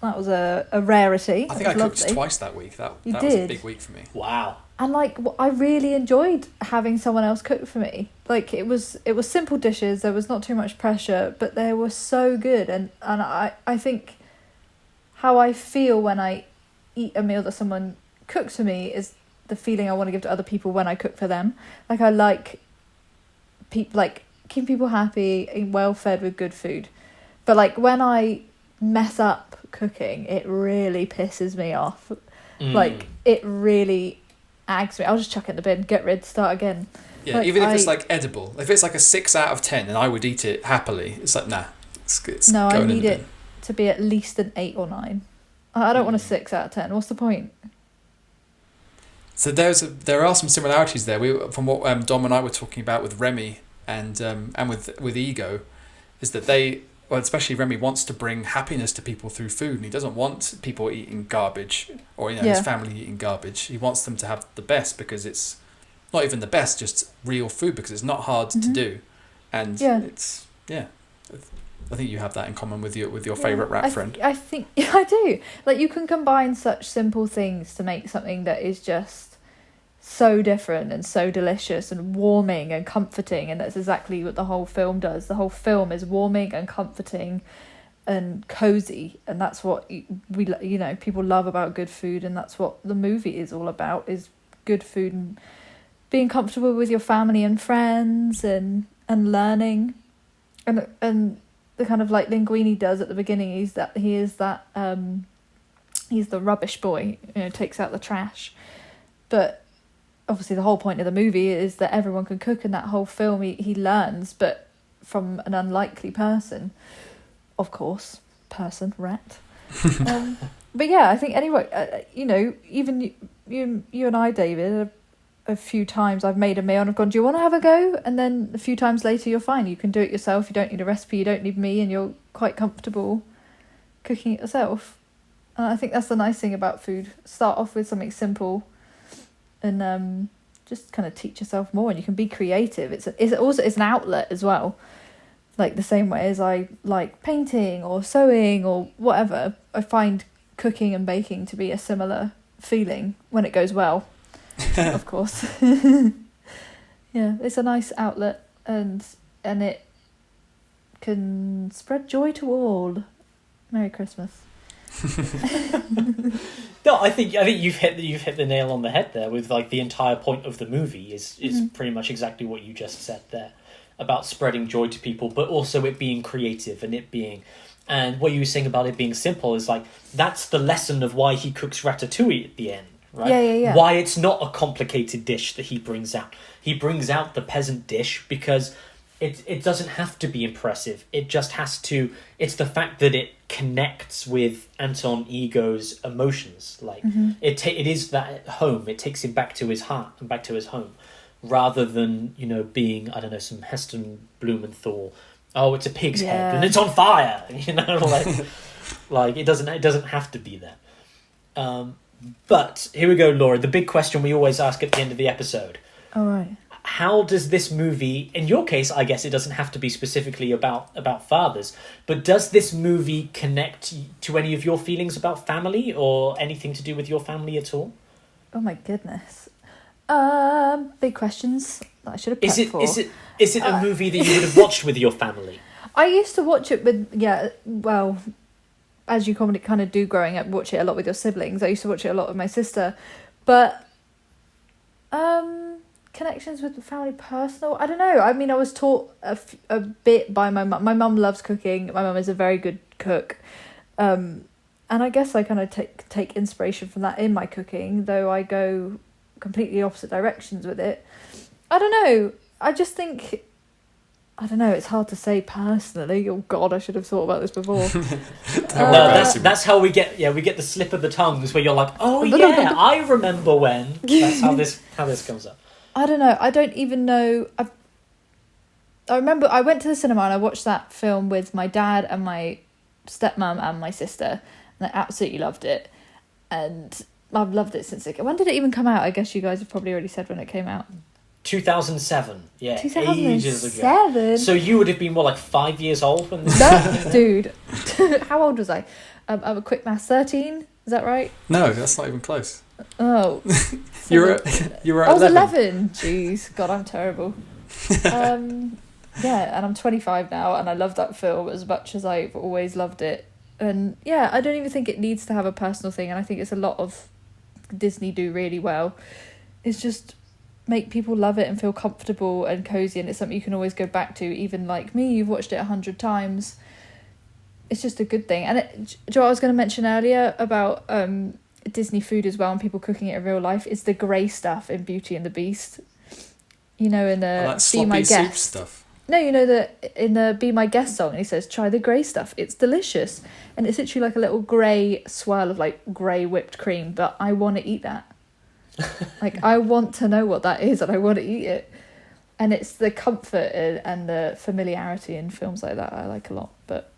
rarity. I think I cooked lovely. twice that week. That You was did? a big week for me. Wow. And like I really enjoyed having someone else cook for me. Like it was simple dishes. There was not too much pressure, but they were so good. And I think how I feel when I eat a meal that someone cooks for me is the feeling I want to give to other people when I cook for them. Like I like keeping people happy and well fed with good food. But like when I mess up cooking, it really pisses me off. Like it really aggs me. I'll just chuck it in the bin, get rid, start again. Yeah, like, even if it's like edible. If it's like a 6 out of 10 and I would eat it happily, it's like, nah. It's no, going I need in the it bin. to be at least an 8 or 9. I don't want a 6 out of 10. What's the point? So there are some similarities there. From what Dom and I were talking about with Remy and with Ego, is that especially Remy wants to bring happiness to people through food, and he doesn't want people eating garbage or his family eating garbage. He wants them to have the best because it's not even the best, just real food, because it's not hard to do, and it's I think you have that in common with your favourite rat friend. I think I do. Like you can combine such simple things to make something that is just so different and so delicious and warming and comforting, and that's exactly what the whole film does. The whole film is warming and comforting and cozy, and that's what people love about good food, and that's what the movie is all about, is good food and being comfortable with your family and friends and learning and the kind of like Linguine does at the beginning. He's the rubbish boy, takes out the trash, but obviously the whole point of the movie is that everyone can cook, and that whole film he learns, but from an unlikely person, of course, rat. But yeah, I think anyway, even you and I, David, a few times I've made a meal and I've gone, do you want to have a go? And then a few times later you're fine, you can do it yourself, you don't need a recipe, you don't need me, and you're quite comfortable cooking it yourself. And I think that's the nice thing about food. Start off with something simple and just kind of teach yourself more, and you can be creative. It's an outlet as well, like the same way as I like painting or sewing or whatever. I find cooking and baking to be a similar feeling when it goes well. Of course. Yeah, it's a nice outlet, and it can spread joy to all. Merry Christmas. No, I think you've hit the nail on the head there with like the entire point of the movie is pretty much exactly what you just said there about spreading joy to people, but also it being creative and what you were saying about it being simple is like that's the lesson of why he cooks ratatouille at the end, right? Yeah. Why it's not a complicated dish that he brings out. He brings out the peasant dish because it doesn't have to be impressive. It just has to. It's the fact that it connects with Anton Ego's emotions. Like it is that home. It takes him back to his heart and back to his home, rather than being some Heston Blumenthal. Oh, it's a pig's head and it's on fire. Like it doesn't have to be there. But here we go, Laura. The big question we always ask at the end of the episode. All right. How does this movie, in your case, I guess it doesn't have to be specifically about fathers, but does this movie connect to any of your feelings about family or anything to do with your family at all? Oh my goodness. Big questions that I should have prepped for. Is it a movie that you would have watched with your family? I used to watch it with, as you commonly kind of do growing up, watch it a lot with your siblings. I used to watch it a lot with my sister. But connections with the family, personal, I don't know. I mean, I was taught a bit by my mum. My mum loves cooking. My mum is a very good cook. And I guess I kind of take inspiration from that in my cooking, though I go completely opposite directions with it. I don't know. I just think, I don't know, it's hard to say personally. Oh God, I should have thought about this before. That's how we get the slip of the tongues where you're like, oh yeah, I remember when. That's how this comes up. I don't know. I don't even know. I remember I went to the cinema and I watched that film with my dad and my stepmom and my sister, and I absolutely loved it. And I've loved it since it. When did it even come out? I guess you guys have probably already said when it came out. 2007. Yeah, 2007? Ages ago. So you would have been more like 5 years old when this. No, dude. How old was I? I'm a quick maths. 13. Is that right? No, that's not even close. Oh, you were at I was 11. Jeez, God, I'm terrible. Yeah, and I'm 25 now, and I love that film as much as I've always loved it. And yeah, I don't even think it needs to have a personal thing, and I think it's a lot of Disney do really well. It's just make people love it and feel comfortable and cozy, and it's something you can always go back to. Even like me, you've watched it 100 times. It's just a good thing. And do you know what I was going to mention earlier about Disney food as well, and people cooking it in real life, is the grey stuff in Beauty and the Beast. You know, in the Be My Guest stuff. No, you know that in the Be My Guest song, he says, try the grey stuff. It's delicious. And it's literally like a little grey swirl of like grey whipped cream, but I want to eat that. Like, I want to know what that is and I want to eat it. And it's the comfort and the familiarity in films like that I like a lot. But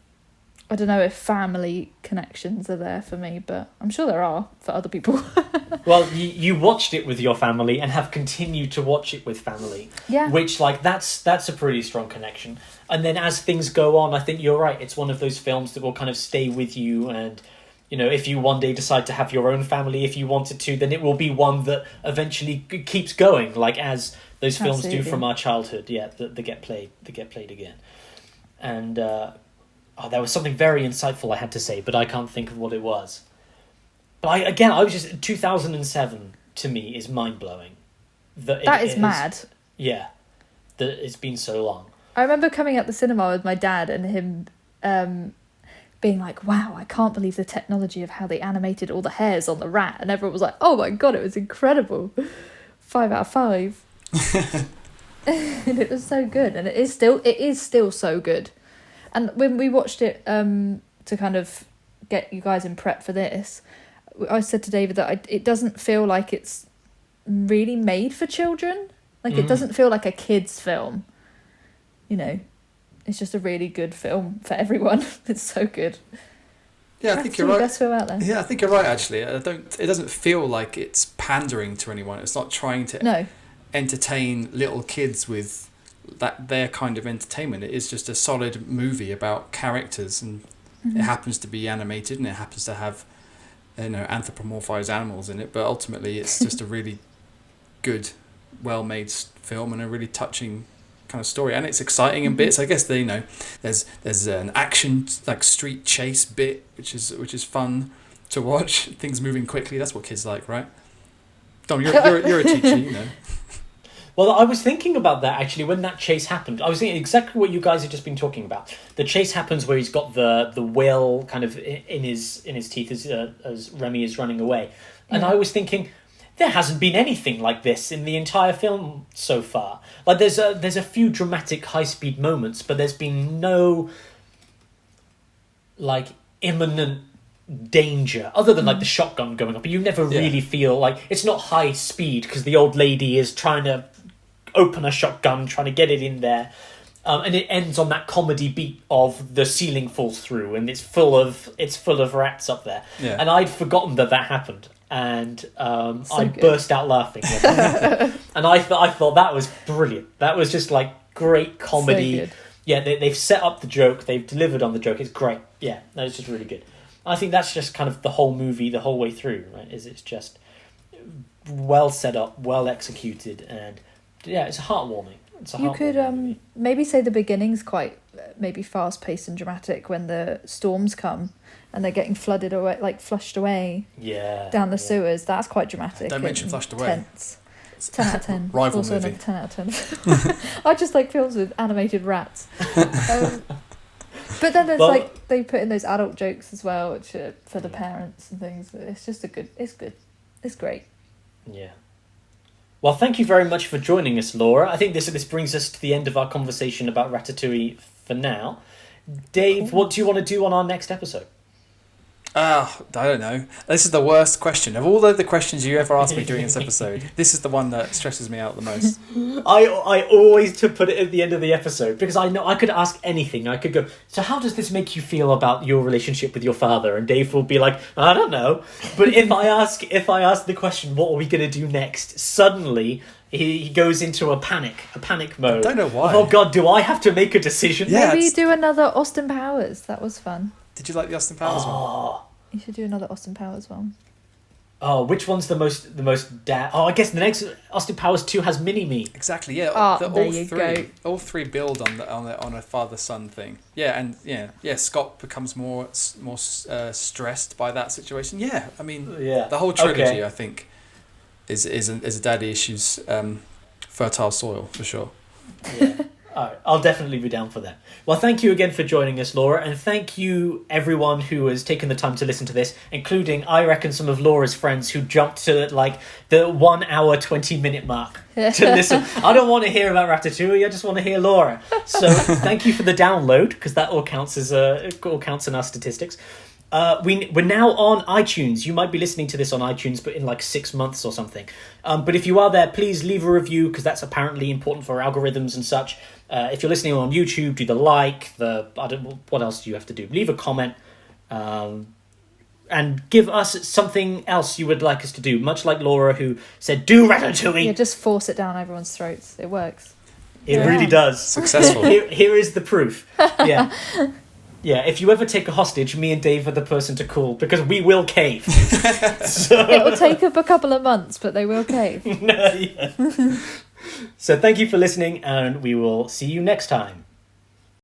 I don't know if family connections are there for me, but I'm sure there are for other people. Well, you watched it with your family and have continued to watch it with family. Yeah. Which, like, that's a pretty strong connection. And then as things go on, I think you're right. It's one of those films that will kind of stay with you. And, you know, if you one day decide to have your own family, if you wanted to, then it will be one that eventually keeps going, like as those films do from our childhood. Yeah, that get played again. And there was something very insightful I had to say, but I can't think of what it was. But I was just 2007 to me is mind blowing. That is mad. Yeah, that it's been so long. I remember coming at the cinema with my dad and him being like, "Wow, I can't believe the technology of how they animated all the hairs on the rat," and everyone was like, "Oh my God, it was incredible! 5 out of 5." And it was so good, and it is still so good. And when we watched it to kind of get you guys in prep for this, I said to David that it doesn't feel like it's really made for children. Like, it doesn't feel like a kid's film. You know, it's just a really good film for everyone. It's so good. Yeah, I think you're right. Best film out there. Yeah, I think you're right. Actually, It doesn't feel like it's pandering to anyone. It's not trying to entertain little kids with their kind of entertainment. It is just a solid movie about characters, and it happens to be animated, and it happens to have, you know, anthropomorphized animals in it. But ultimately, it's just a really good, well-made film and a really touching kind of story, and it's exciting in bits. I guess there's an action like street chase bit which is fun to watch. Things moving quickly. That's what kids like, right? Dom, you're a teacher, you know. Well, I was thinking about that actually when that chase happened. I was thinking exactly what you guys have just been talking about. The chase happens where he's got the whale kind of in his teeth as Remy is running away, and I was thinking, there hasn't been anything like this in the entire film so far. Like, there's a few dramatic high-speed moments, but there's been no, like, imminent danger, other than, like, the shotgun going up. But you never really feel, like, it's not high speed, because the old lady is trying to open a shotgun, trying to get it in there. And it ends on that comedy beat of the ceiling falls through, and it's full of rats up there. Yeah. And I'd forgotten that happened. And I burst out laughing. And I thought that was brilliant. That was just like great comedy. So yeah, they've set up the joke, they've delivered on the joke. It's great. Yeah, that was just really good. I think that's just kind of the whole movie, the whole way through, right? It's just well set up, well executed, and yeah, it's heartwarming. You could maybe say the beginning's quite maybe fast paced and dramatic when the storms come and they're getting flooded away, like flushed away. Yeah. Down the sewers. That's quite dramatic. Don't mention flushed away. Tense. 10 out of 10. Rival also movie. Another 10 out of 10. I just like films with animated rats. But then there's they put in those adult jokes as well, which are for the parents and things. It's just it's good. It's great. Yeah. Well, thank you very much for joining us, Laura. I think this brings us to the end of our conversation about Ratatouille for now. Dave, what do you want to do on our next episode? I don't know. This is the worst question. Of all the questions you ever asked me during this episode, this is the one that stresses me out the most. I always to put it at the end of the episode, because I know I could ask anything. I could go, so how does this make you feel about your relationship with your father? And Dave will be like, I don't know. But if I ask the question, what are we going to do next? Suddenly he goes into a panic mode. I don't know why. Oh God, do I have to make a decision? Yeah, maybe do another Austin Powers. That was fun. Did you like the Austin Powers one? You should do another Austin Powers one. Oh, which one's the most I guess the next Austin Powers 2 has Mini-Me. Exactly, yeah. All three build on a father-son thing. Yeah, and Scott becomes more stressed by that situation. Yeah, I mean, the whole trilogy, I think, is a daddy issues fertile soil for sure. Yeah. All right, I'll definitely be down for that. Well, thank you again for joining us, Laura, and thank you everyone who has taken the time to listen to this, including, I reckon, some of Laura's friends who jumped to like the 1 hour 20-minute mark to listen. I don't want to hear about Ratatouille, I just want to hear Laura. So thank you for the download, because that all counts in our statistics. We're now on iTunes. You might be listening to this on iTunes, but in like 6 months or something. But if you are there, please leave a review, because that's apparently important for algorithms and such. If you're listening on YouTube, do the like. What else do you have to do? Leave a comment, and give us something else you would like us to do. Much like Laura, who said, "Do Ratatouille." Yeah, just force it down everyone's throats. It works. It really does. Successful. Here is the proof. Yeah. Yeah, if you ever take a hostage, me and Dave are the person to call, because we will cave. It'll take up a couple of months, but they will cave. So thank you for listening, and we will see you next time.